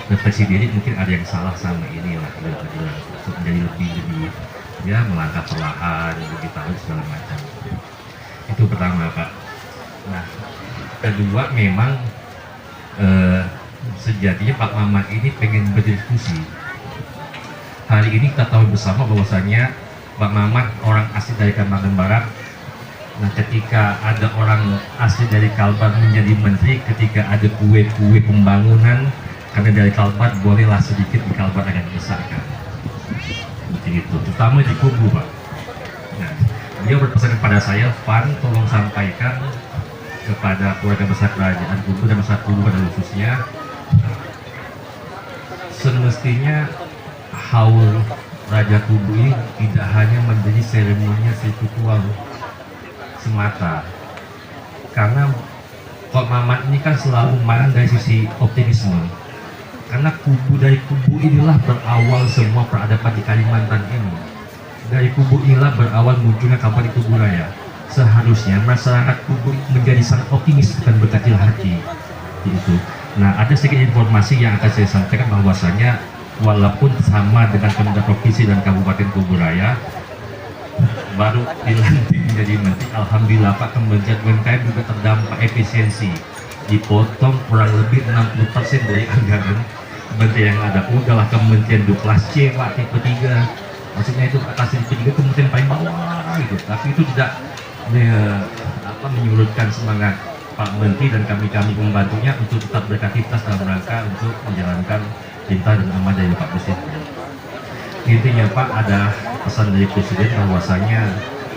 refleksi diri, mungkin ada yang salah sama ini lah, untuk menjadi lebih ya melangkah perlahan, lebih tahu segala macam. Itu pertama Pak. Nah, kedua memang sejatinya Pak Maman ini pengen berdiskusi. Hari ini kita tahu bersama bahwasanya Pak Maman orang asli dari Kalimantan Barat. Nah, ketika ada orang asli dari Kalbar menjadi menteri, ketika ada kue-kue pembangunan karena dari Kalbar, bolehlah sedikit di Kalbar akan dibesarkan. Seperti itu, terutama di kubu Pak. Nah, dia berpesan kepada saya, Pan, tolong sampaikan kepada keluarga besar kerajaan Kubu dan masyarakat Kubu pada khususnya, semestinya haul Raja Kubu ini tidak hanya menjadi seremoninya spiritual semata, karena Pak Maman ini kan selalu memandang dari sisi optimisme, karena dari kubu inilah berawal semua peradaban di Kalimantan ini. Dari kubu inilah berawal munculnya Kabupaten Kubu Raya. Seharusnya masyarakat Kubu menjadi sangat optimis dan berkecil hati itu. Nah, ada sedikit informasi yang akan saya sampaikan bahwasanya walaupun sama dengan pemerintah provinsi dan Kabupaten Kubu Raya baru dilantik menjadi menteri, alhamdulillah Pak, Kementerian UMKM juga terdampak efisiensi, dipotong kurang lebih 60% dari anggaran kementerian yang ada. Udahlah kementerian di kelas C Pak, tipe 3, maksudnya itu atas tipe 3 kementerian paling bawah gitu, tapi itu tidak menyurutkan semangat Pak Menteri dan kami membantunya untuk tetap beraktivitas dalam rangka untuk menjalankan perintah dan amanah dari Pak Presiden. Intinya Pak, ada pesan dari Presiden bahwasanya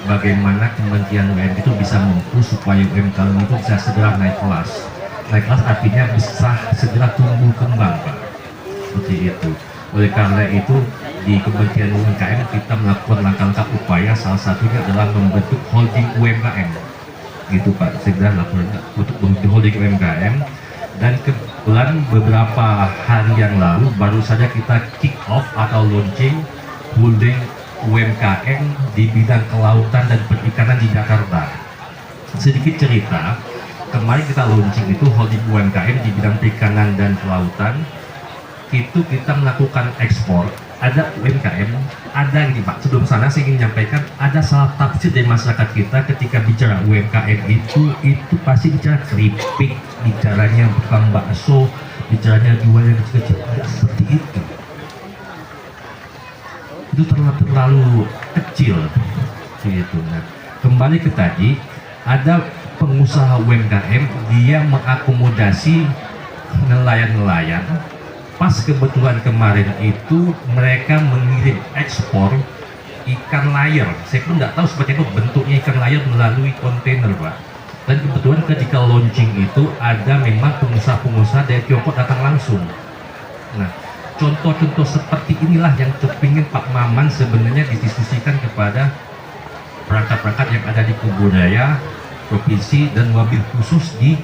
bagaimana Kementerian UMKM itu bisa mampu supaya UMKM itu bisa segera naik kelas. Naik kelas artinya bisa segera tumbuh kembang Pak. Seperti itu. Oleh karena itu di Kementerian UMKM kita melakukan langkah-langkah upaya, salah satunya adalah membentuk holding UMKM. Gitu Pak, segera lakukan untuk holding UMKM. Dan kebetulan beberapa hari yang lalu baru saja kita kick off atau launching holding UMKM di bidang kelautan dan perikanan di Jakarta. Sedikit cerita, kemarin kita launching itu holding UMKM di bidang perikanan dan kelautan. Itu kita melakukan ekspor, ada UMKM, ada ini Pak. Sebelum sana saya ingin menyampaikan, ada salah tafsir dari masyarakat kita ketika bicara UMKM itu pasti bicara keripik, bicaranya tukang bakso, bicaranya jual yang kecil-kecil. Tidak seperti itu. Itu terlalu kecil. Gitu. Nah, kembali ke tadi, ada pengusaha UMKM, dia mengakomodasi nelayan-nelayan. Pas kebetulan kemarin itu mereka mengirim ekspor ikan layar. Saya pun nggak tahu seperti itu bentuknya ikan layar melalui kontainer, Pak. Dan kebetulan ketika launching itu ada memang pengusaha-pengusaha dari Tiongkok datang langsung. Nah, contoh-contoh seperti inilah yang kepingin Pak Maman sebenarnya didiskusikan kepada perangkat-perangkat yang ada di Kubu Raya, provinsi, dan wabil khusus di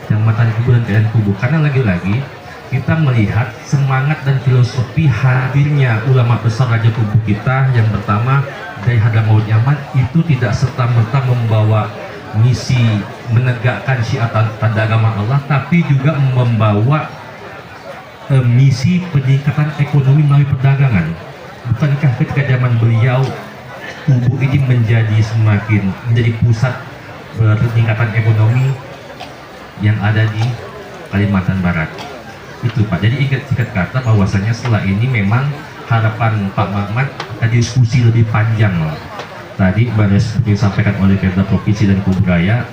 Kecamatan Kubu dan KN Kubu. Karena lagi-lagi kita melihat semangat dan filosofi hadirnya ulama besar Raja Kubu kita yang pertama dari Hadramaut Yaman itu tidak serta-merta membawa misi menegakkan syiar tanda agama Allah, tapi juga membawa misi peningkatan ekonomi melalui perdagangan. Bukankah ketika zaman beliau Kubu ini menjadi pusat peningkatan ekonomi yang ada di Kalimantan Barat itu, Pak. Jadi singkat kata bahwasanya setelah ini memang harapan Pak Maman ada diskusi lebih panjang lah. Tadi seperti disampaikan oleh Pemda Provinsi dan Kubu Raya,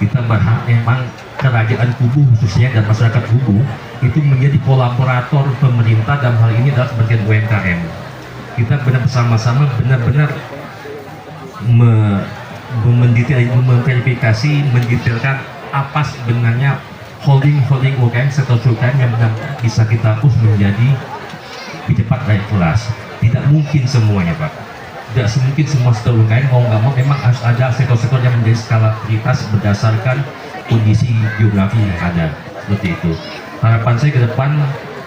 kita berharap memang kerajaan Kubu khususnya dan masyarakat Kubu itu menjadi kolaborator pemerintah dalam hal ini adalah Kementerian UMKM. Kita bersama-sama benar-benar mendetailkan apa sebenarnya holding UMKM, sektor UMKM yang benar bisa kita hapus menjadi lebih cepat dan kelas. Tidak mungkin semuanya, Pak. Tidak mungkin semua sektor UMKM mau nggak mau memang harus ada sektor-sektor yang menjadi skala prioritas berdasarkan kondisi geografi yang ada, seperti itu. Harapan saya ke depan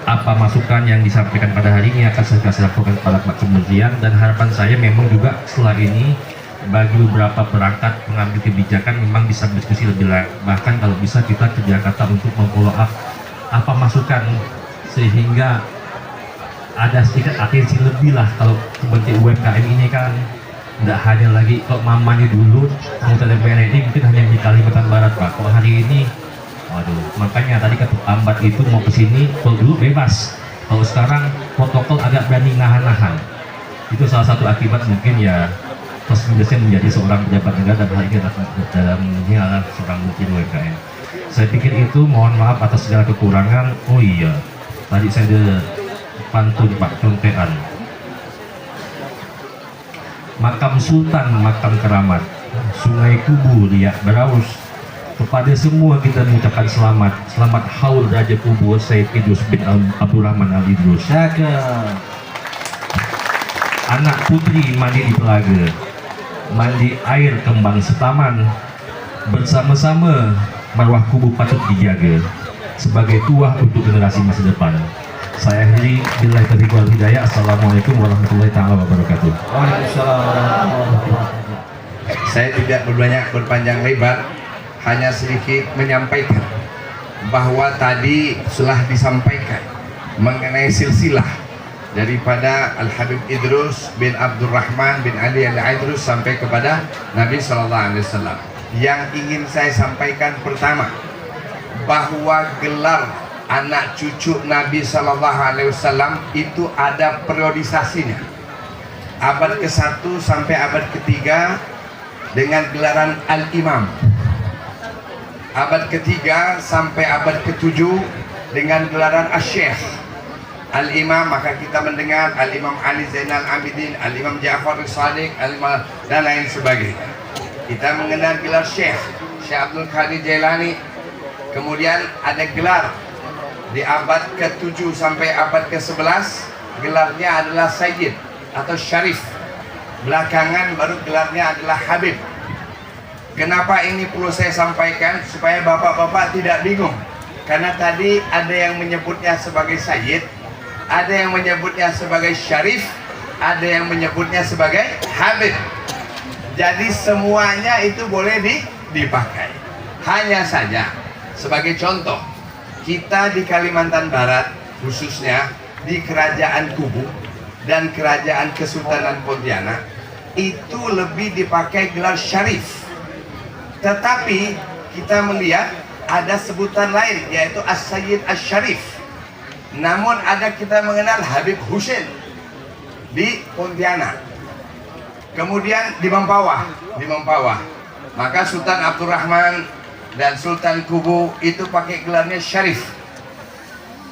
apa masukan yang disampaikan pada hari ini akan saya lakukan kepada Pak Kementerian, dan harapan saya memang juga setelah ini bagi beberapa perangkat pengambil kebijakan memang bisa berdiskusi lebih lanjut, bahkan kalau bisa kita ke Jakarta untuk memfollow up apa masukan sehingga ada sedikit atensi lebih lah. Kalau seperti UMKM ini kan tidak hanya lagi kok mamanya dulu anggota DPR ini mungkin hanya di Kalimantan Barat, Pak. Kalau hari ini waduh, makanya tadi kata Ambat itu mau ke sini, kalau dulu bebas, kalau sekarang protokol agak berani nahan-nahan. Itu salah satu akibat mungkin ya plus minusnya menjadi seorang pejabat negara dan hal ini adalah seorang menteri UMKM. Saya pikir itu, mohon maaf atas segala kekurangan. Oh iya, tadi saya ada pantun Pak contean. Makam Sultan, makam keramat, Sungai Kubu riak beraus. Kepada semua kita mengucapkan selamat haul Raja Kubu Said Idrus bin Abdurrahman Al Idrus. Anak putri mandi di Telaga, mandi air kembang setaman, bersama-sama marwah Kubu patut dijaga sebagai tuah untuk generasi masa depan. Saya akhiri, billahi taufiq wal hidayah. Assalamualaikum warahmatullahi taala wabarakatuh. Saya tidak berpanjang lebar, hanya sedikit menyampaikan bahwa tadi telah disampaikan mengenai silsilah daripada Al-Habib Idrus bin Abdurrahman bin Ali Al-Idrus sampai kepada Nabi SAW. Yang ingin saya sampaikan pertama, bahwa gelar anak cucu Nabi SAW itu ada periodisasinya. Abad ke-1 sampai abad ke-3 dengan gelaran Al-Imam. Abad ke-3 sampai abad ke-7 dengan gelaran Asy-Syaikh. Al-Imam, maka kita mendengar Al-Imam Ali Zainal Abidin, Al-Imam Ja'far As-Sadiq, Al-Imam dan lain sebagainya. Kita mengenal gelar Syekh Abdul Qadir Jailani. Kemudian ada gelar di abad ke-7 sampai abad ke-11, gelarnya adalah Sayyid atau Syarif. Belakangan baru gelarnya adalah Habib. Kenapa ini perlu saya sampaikan? Supaya bapak-bapak tidak bingung. Karena tadi ada yang menyebutnya sebagai Sayyid, ada yang menyebutnya sebagai Syarif, ada yang menyebutnya sebagai Habib. Jadi semuanya itu boleh dipakai. Hanya saja sebagai contoh, kita di Kalimantan Barat khususnya di Kerajaan Kubu dan Kerajaan Kesultanan Pontianak itu lebih dipakai gelar Syarif. Tetapi kita melihat ada sebutan lain, yaitu As-Sayyid As-Syarif. Namun ada kita mengenal Habib Husain di Pontianak. Kemudian di Mempawah. Maka Sultan Abdurrahman dan Sultan Kubu itu pakai gelarnya Syarif.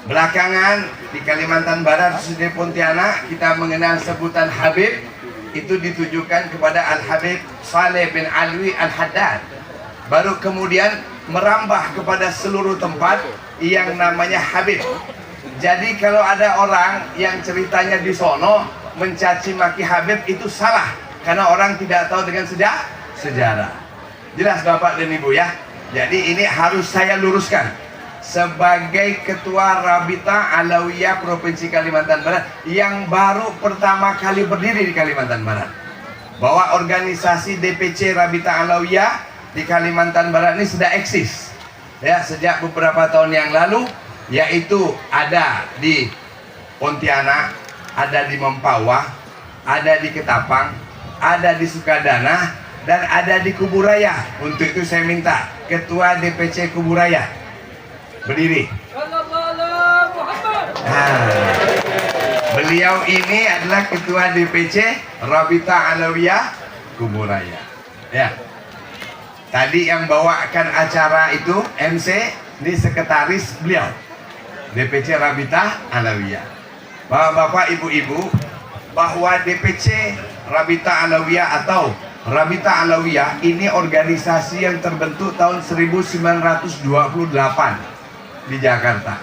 Belakangan di Kalimantan Barat, khususnya Pontianak, kita mengenal sebutan Habib itu ditujukan kepada Al-Habib Saleh bin Alwi Al-Haddad. Baru kemudian merambah kepada seluruh tempat yang namanya Habib. Jadi kalau ada orang yang ceritanya di sono mencaci maki Habib itu salah, karena orang tidak tahu dengan sejarah. Jelas Bapak dan Ibu ya. Jadi ini harus saya luruskan. Sebagai Ketua Rabita Alawiyah Provinsi Kalimantan Barat yang baru pertama kali berdiri di Kalimantan Barat, bahwa organisasi DPC Rabita Alawiyah di Kalimantan Barat ini sudah eksis ya sejak beberapa tahun yang lalu, yaitu ada di Pontianak, ada di Mempawah, ada di Ketapang, ada di Sukadana, dan ada di Kuburaya. Untuk itu saya minta Ketua DPC Kuburaya berdiri. Beliau ini adalah Ketua DPC Rabita Alawiyah Kuburaya. Ya. Tadi yang bawakan acara itu MC, ini sekretaris beliau DPC Rabita Alawiyah. Bapak-bapak, ibu-ibu, bahwa DPC Rabita Alawiyah atau Rabita Alawiyah ini organisasi yang terbentuk tahun 1928 di Jakarta,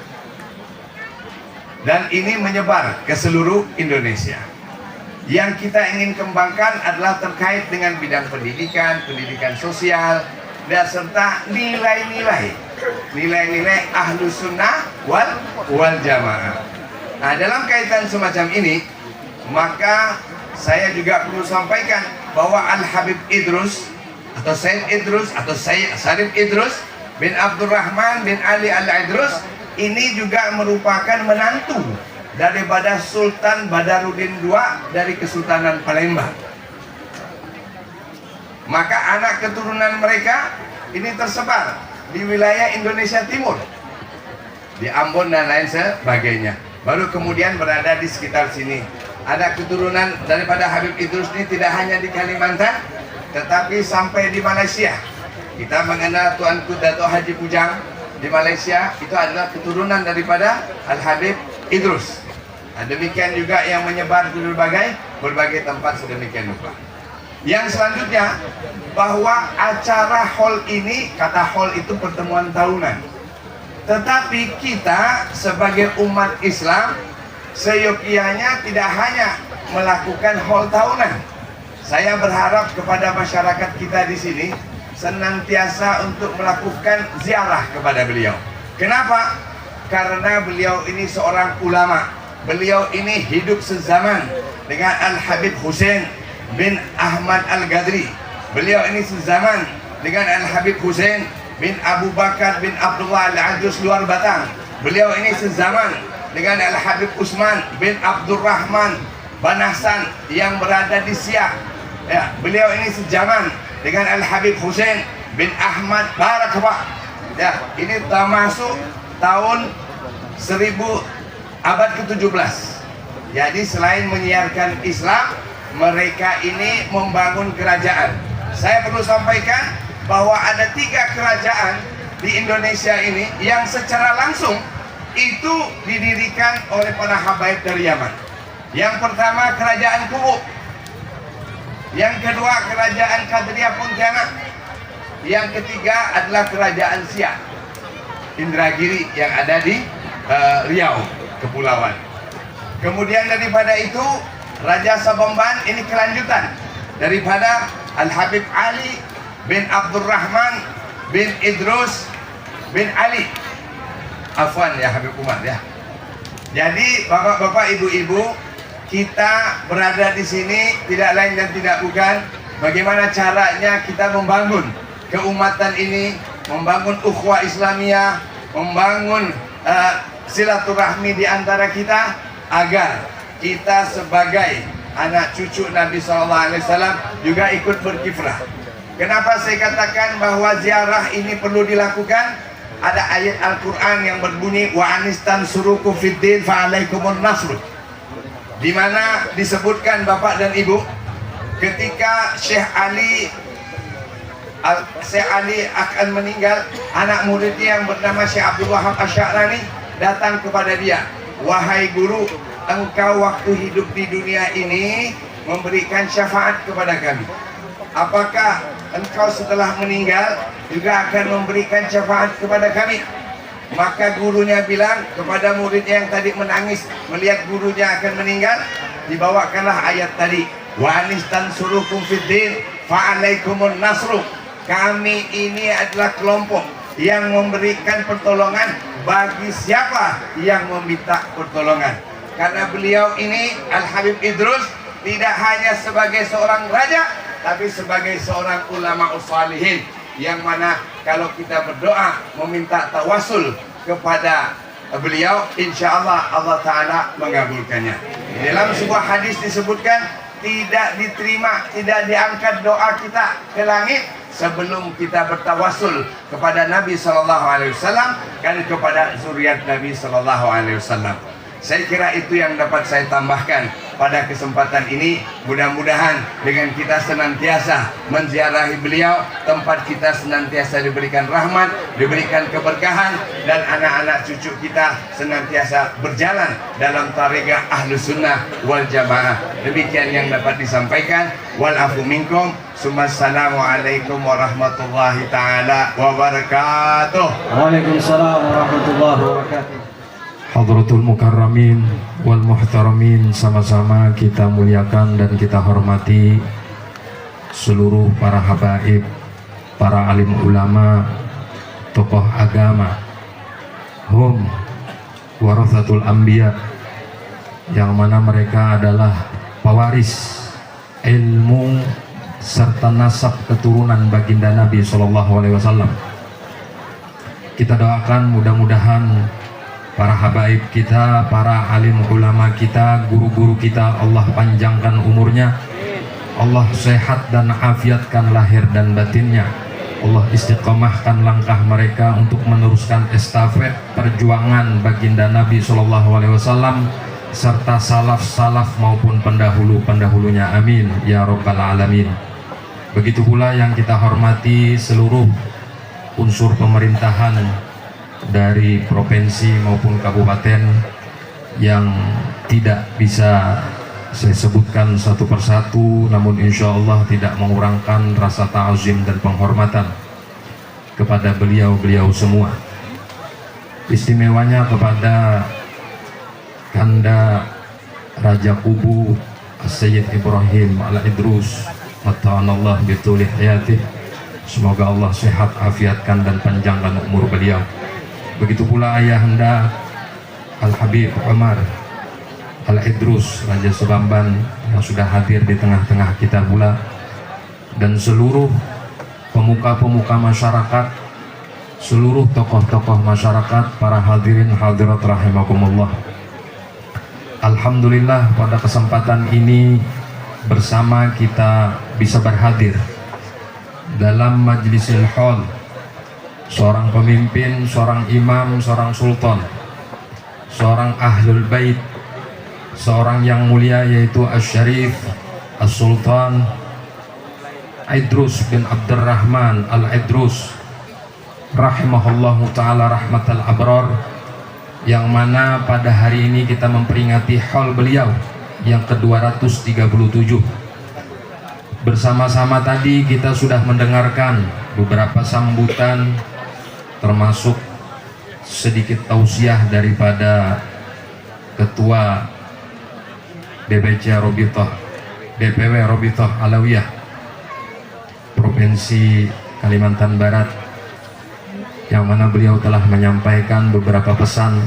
dan ini menyebar ke seluruh Indonesia. Yang kita ingin kembangkan adalah terkait dengan bidang pendidikan, pendidikan sosial, dan serta nilai-nilai Ahlus Sunnah wal Jamaah. Nah, dalam kaitan semacam ini, maka saya juga perlu sampaikan bahwa Al-Habib Idrus atau Said Idrus atau Sayyid Sarif Idrus bin Abdurrahman bin Ali Al-Idrus ini juga merupakan menantu daripada Sultan Badaruddin II dari Kesultanan Palembang. Maka anak keturunan mereka ini tersebar di wilayah Indonesia Timur, di Ambon dan lain sebagainya. Baru kemudian berada di sekitar sini. Ada keturunan daripada Habib Idrus ini tidak hanya di Kalimantan, tetapi sampai di Malaysia. Kita mengenal Tuanku Dato' Haji Pujang di Malaysia, itu adalah keturunan daripada Al-Habib Idrus. Nah, demikian juga yang menyebar di berbagai tempat sedemikian rupa. Yang selanjutnya, bahwa acara hall ini, kata hall itu pertemuan tahunan. Tetapi kita sebagai umat Islam seyogyanya tidak hanya melakukan hall tahunan. Saya berharap kepada masyarakat kita di sini senantiasa untuk melakukan ziarah kepada beliau. Kenapa? Karena beliau ini seorang ulama. Beliau ini hidup sezaman dengan Al-Habib Hussein bin Ahmad Al-Gadri. Beliau ini sezaman dengan Al-Habib Hussein bin Abu Bakar bin Abdullah Al-Ajus luar Batang. Beliau ini sezaman dengan Al-Habib Usman bin Abdurrahman Banasan yang berada di Siak. Ya, beliau ini sezaman dengan Al-Habib Hussein bin Ahmad Barakabah. Ya, ini termasuk tahun 1000 abad ke-17. Jadi selain menyiarkan Islam, mereka ini membangun kerajaan. Saya perlu sampaikan bahwa ada 3 kerajaan di Indonesia ini yang secara langsung itu didirikan oleh para habaib dari Yaman. Yang pertama Kerajaan Kubu, yang kedua Kerajaan Kadriyah Pontianak, yang ketiga adalah Kerajaan Siak Indragiri yang ada di Riau, Kepulauan. Kemudian daripada itu Raja Sabamban, ini kelanjutan daripada Al-Habib Ali bin Abdurrahman bin Idrus bin Ali. Afwan ya Habib Umar ya. Jadi bapak-bapak, ibu-ibu, kita berada di sini tidak lain dan tidak bukan bagaimana caranya kita membangun keumatan ini, membangun ukhuwah Islamiyah, membangun silaturahmi di antara kita, agar kita sebagai anak cucu Nabi SAW juga ikut berkiprah. Kenapa saya katakan bahwa ziarah ini perlu dilakukan? Ada ayat Al-Quran yang berbunyi wa anistan suruku fiddin fa'alaikumun nasru, di mana disebutkan bapak dan ibu, ketika Syekh Ali akan meninggal, anak muridnya yang bernama Syekh Abdul Wahab Asy'arani datang kepada dia, wahai guru, engkau waktu hidup di dunia ini memberikan syafaat kepada kami. Apakah engkau setelah meninggal juga akan memberikan syafaat kepada kami? Maka gurunya bilang kepada muridnya yang tadi menangis melihat gurunya akan meninggal, dibawakanlah ayat tadi, wa anistansurukum fiddin fa'alaikumun nasru. Kami ini adalah kelompok yang memberikan pertolongan bagi siapa yang meminta pertolongan. Karena beliau ini Al-Habib Idrus tidak hanya sebagai seorang raja, tapi sebagai seorang ulama usalihin, yang mana kalau kita berdoa meminta tawasul kepada beliau, insya Allah Allah Ta'ala mengabulkannya. Dalam sebuah hadis disebutkan, tidak diterima, tidak diangkat doa kita ke langit sebelum kita bertawasul kepada Nabi SAW dan kepada zuriat Nabi SAW. Saya kira itu yang dapat saya tambahkan pada kesempatan ini. Mudah-mudahan dengan kita senantiasa menziarahi beliau, tempat kita senantiasa diberikan rahmat, diberikan keberkahan, dan anak-anak cucu kita senantiasa berjalan dalam tariqah Ahlus Sunnah wal Jamaah. Demikian yang dapat disampaikan. Wal afu minkum. Assalamualaikum warahmatullahi taala wabarakatuh. Waalaikumsalam warahmatullahi wabarakatuh. Hadratul Mukarramin wal Muhtaramin, sama-sama kita muliakan dan kita hormati seluruh para habaib, para alim ulama, tokoh agama, hum warathatul anbiya, yang mana mereka adalah pewaris ilmu serta nasab keturunan baginda Nabi SAW. Kita doakan mudah-mudahan para habaib kita, para alim ulama kita, guru-guru kita, Allah panjangkan umurnya, Allah sehat dan afiatkan lahir dan batinnya, Allah istiqomahkan langkah mereka untuk meneruskan estafet perjuangan baginda Nabi SAW serta salaf-salaf maupun pendahulu-pendahulunya, amin ya rabbal alamin. Begitu pula yang kita hormati seluruh unsur pemerintahan dari provinsi maupun kabupaten yang tidak bisa saya sebutkan satu persatu, namun insya Allah tidak mengurangkan rasa ta'azim dan penghormatan kepada beliau-beliau semua. Istimewanya kepada Kanda Raja Kubu Sayyid Ibrahim Al-Idrus, mata'anallah bitulih hayatih, semoga Allah sehat, afiatkan dan panjangkan umur beliau. Begitu pula ayahanda Al-Habib Umar Al-Idrus Raja Sebamban yang sudah hadir di tengah-tengah kita pula, dan seluruh pemuka-pemuka masyarakat, seluruh tokoh-tokoh masyarakat, para hadirin hadirat rahimakumullah. Alhamdulillah pada kesempatan ini bersama kita bisa berhadir dalam majlisil haul seorang pemimpin, seorang imam, seorang sultan, seorang ahlul bait, seorang yang mulia, yaitu Asy-Syarif As-Sultan Idrus bin Abdurrahman Al-Idrus rahimahullahu ta'ala rahmatal abrar, yang mana pada hari ini kita memperingati haul beliau yang ke-237. Bersama-sama tadi kita sudah mendengarkan beberapa sambutan, termasuk sedikit tausiah daripada Ketua DPW Robitoh Alawiyah Provinsi Kalimantan Barat, yang mana beliau telah menyampaikan beberapa pesan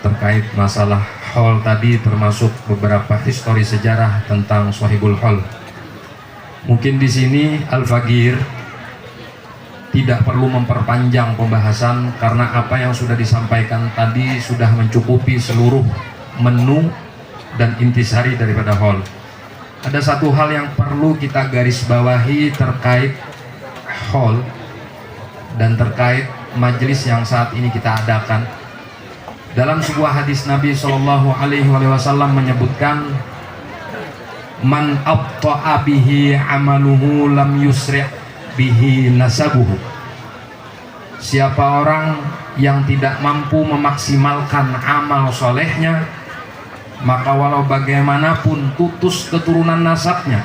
terkait masalah haul tadi, termasuk beberapa histori sejarah tentang Shahibul Haul. Mungkin di sini Al-Faqir tidak perlu memperpanjang pembahasan, karena apa yang sudah disampaikan tadi sudah mencukupi seluruh menu dan intisari daripada haul. Ada satu hal yang perlu kita garis bawahi terkait haul dan terkait majelis yang saat ini kita adakan. Dalam sebuah hadis Nabi SAW menyebutkan, man abta'a bihi amaluhu lam yusri' bihi nasabuhu. siapa orang yang tidak mampu memaksimalkan amal solehnya, maka walau bagaimanapun tutus keturunan nasabnya,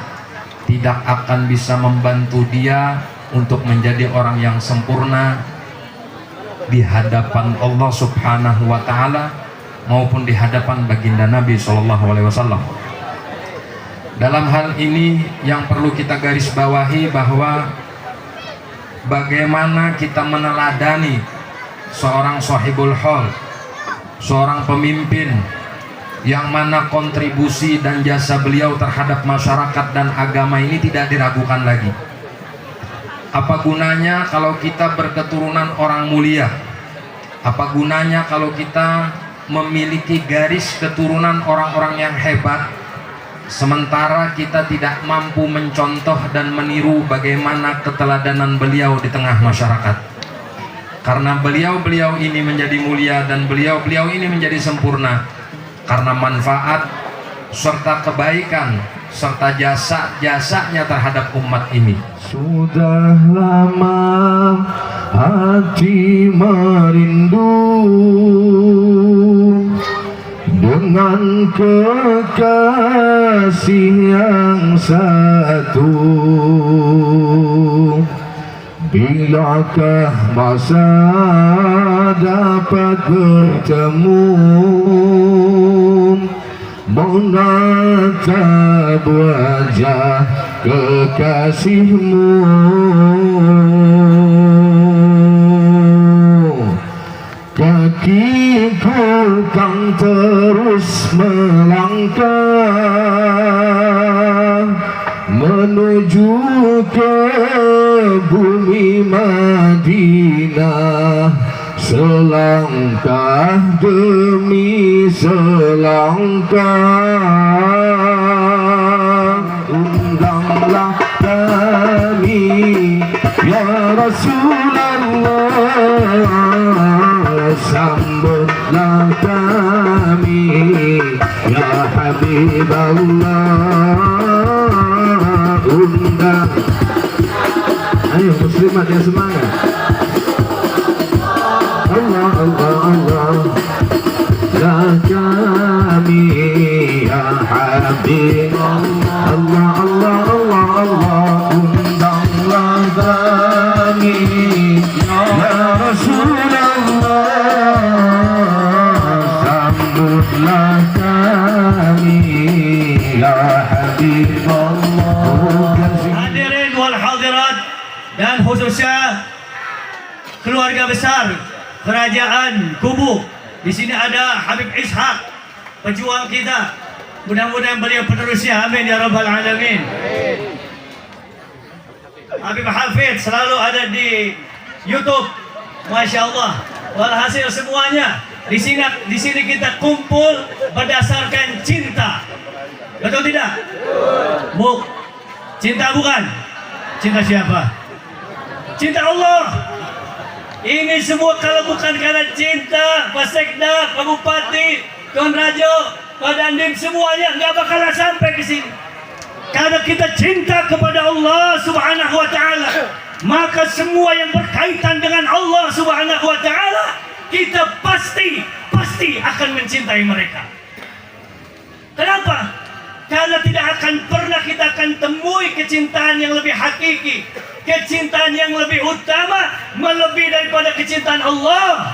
tidak akan bisa membantu dia untuk menjadi orang yang sempurna di hadapan Allah Subhanahu wa Ta'ala maupun di hadapan baginda Nabi SAW. Dalam hal ini yang perlu kita garis bawahi bahwa bagaimana kita meneladani seorang sahibul hal, seorang pemimpin yang mana kontribusi dan jasa beliau terhadap masyarakat dan agama ini tidak diragukan lagi. Apa gunanya kalau kita berketurunan orang mulia? Apa gunanya kalau kita memiliki garis keturunan orang-orang yang hebat, sementara kita tidak mampu mencontoh dan meniru bagaimana keteladanan beliau di tengah masyarakat? Karena beliau-beliau ini menjadi mulia dan beliau-beliau ini menjadi sempurna karena manfaat serta kebaikan serta jasa-jasanya terhadap umat ini. Sudah lama hati merindu dengan kekasih yang satu. Bilakah masa dapat bertemu, menatap wajah kekasihmu. Kakiku kan terus melangkah menuju ke bumi Madinah, selangkah demi selangkah. Undanglah kami ya Rasulullah, sambutlah kami ya Habiballah. Undang, ayo muslimat yang semangat. Allah Allah Allah, lah kami ya Habiballah. Allah Allah Allah Allah, undanglah kami ya Rasulullah, sambutlah kami ya Habiballah. Hadirin wal hadirat dan khususnya keluarga besar Kerajaan Kubu. Di sini ada Habib Ishaq, pejuang kita. Mudah-mudahan beliau penerusnya. Amin ya rabbal alamin. Habib Hafid selalu ada di YouTube. Masya Allah. Walhasil semuanya di sini kita kumpul berdasarkan cinta. Betul tidak? Bu, cinta bukan? Cinta siapa? Cinta Allah. Ini semua kalau bukan karena cinta Pak Sekda, Pak Bupati, Tuan Rajo, Pak Dandim, semuanya nggak bakalan sampai ke sini. Karena kita cinta kepada Allah Subhanahu wa Ta'ala, maka semua yang berkaitan dengan Allah Subhanahu wa Ta'ala kita pasti akan mencintai mereka. Kenapa? Karena tidak akan pernah kita akan temui kecintaan yang lebih hakiki, kecintaan yang lebih utama, melebihi daripada kecintaan Allah,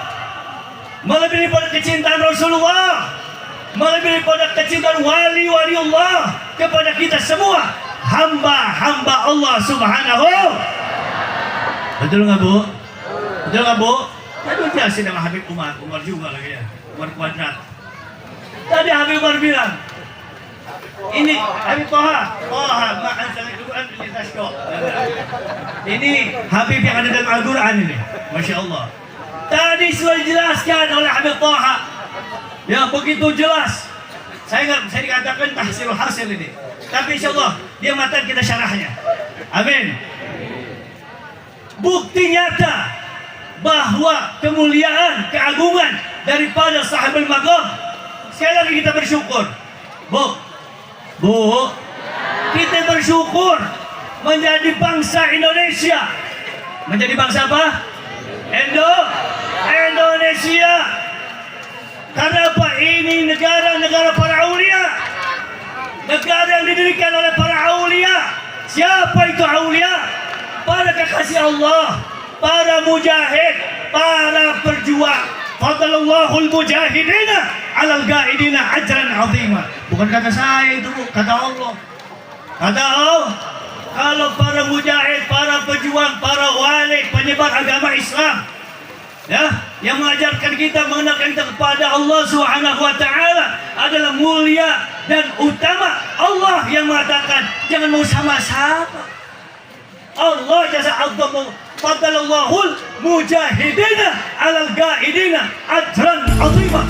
melebihi daripada kecintaan Rasulullah, melebihi daripada kecintaan wali-wali Allah kepada kita semua, hamba-hamba Allah Subhanahu. Betul nggak Bu? Betul nggak Bu? Tadi jelasin sama Habib Umar juga lagi ya, Umar Kuadrat. Tadi Habib Umar bilang, ini Habib Toha, ini Habib yang ada dalam Al-Quran ini, Masya Allah. Tadi sudah dijelaskan oleh Habib Toha, yang begitu jelas. Saya dikatakan tahsilul hasil ini, tapi insya Allah dia matang kita syarahnya. Amin. Bukti nyata bahwa kemuliaan, keagungan daripada sahabat maqam. Sekali lagi kita bersyukur, Bu, kita bersyukur menjadi bangsa Indonesia. Menjadi bangsa apa? Indonesia. Kenapa ini negara para aulia? Negara yang didirikan oleh para aulia. Siapa itu aulia? Para kekasih Allah, para mujahid, para perjuang. Fadallahul mujahidina 'alal ghaidina ajran 'azima. Bukan kata saya itu, kata Allah. Kata Allah, kalau para mujahid, para pejuang, para wali, penyebar agama Islam, ya, yang mengajarkan kita, mengenalkan kita kepada Allah Subhanahu wa taala adalah mulia dan utama. Allah yang mengatakan jangan mau sama-sama. Allah jasa azzamu fadallahul mujahidina 'alal ghaidina ajran 'azima.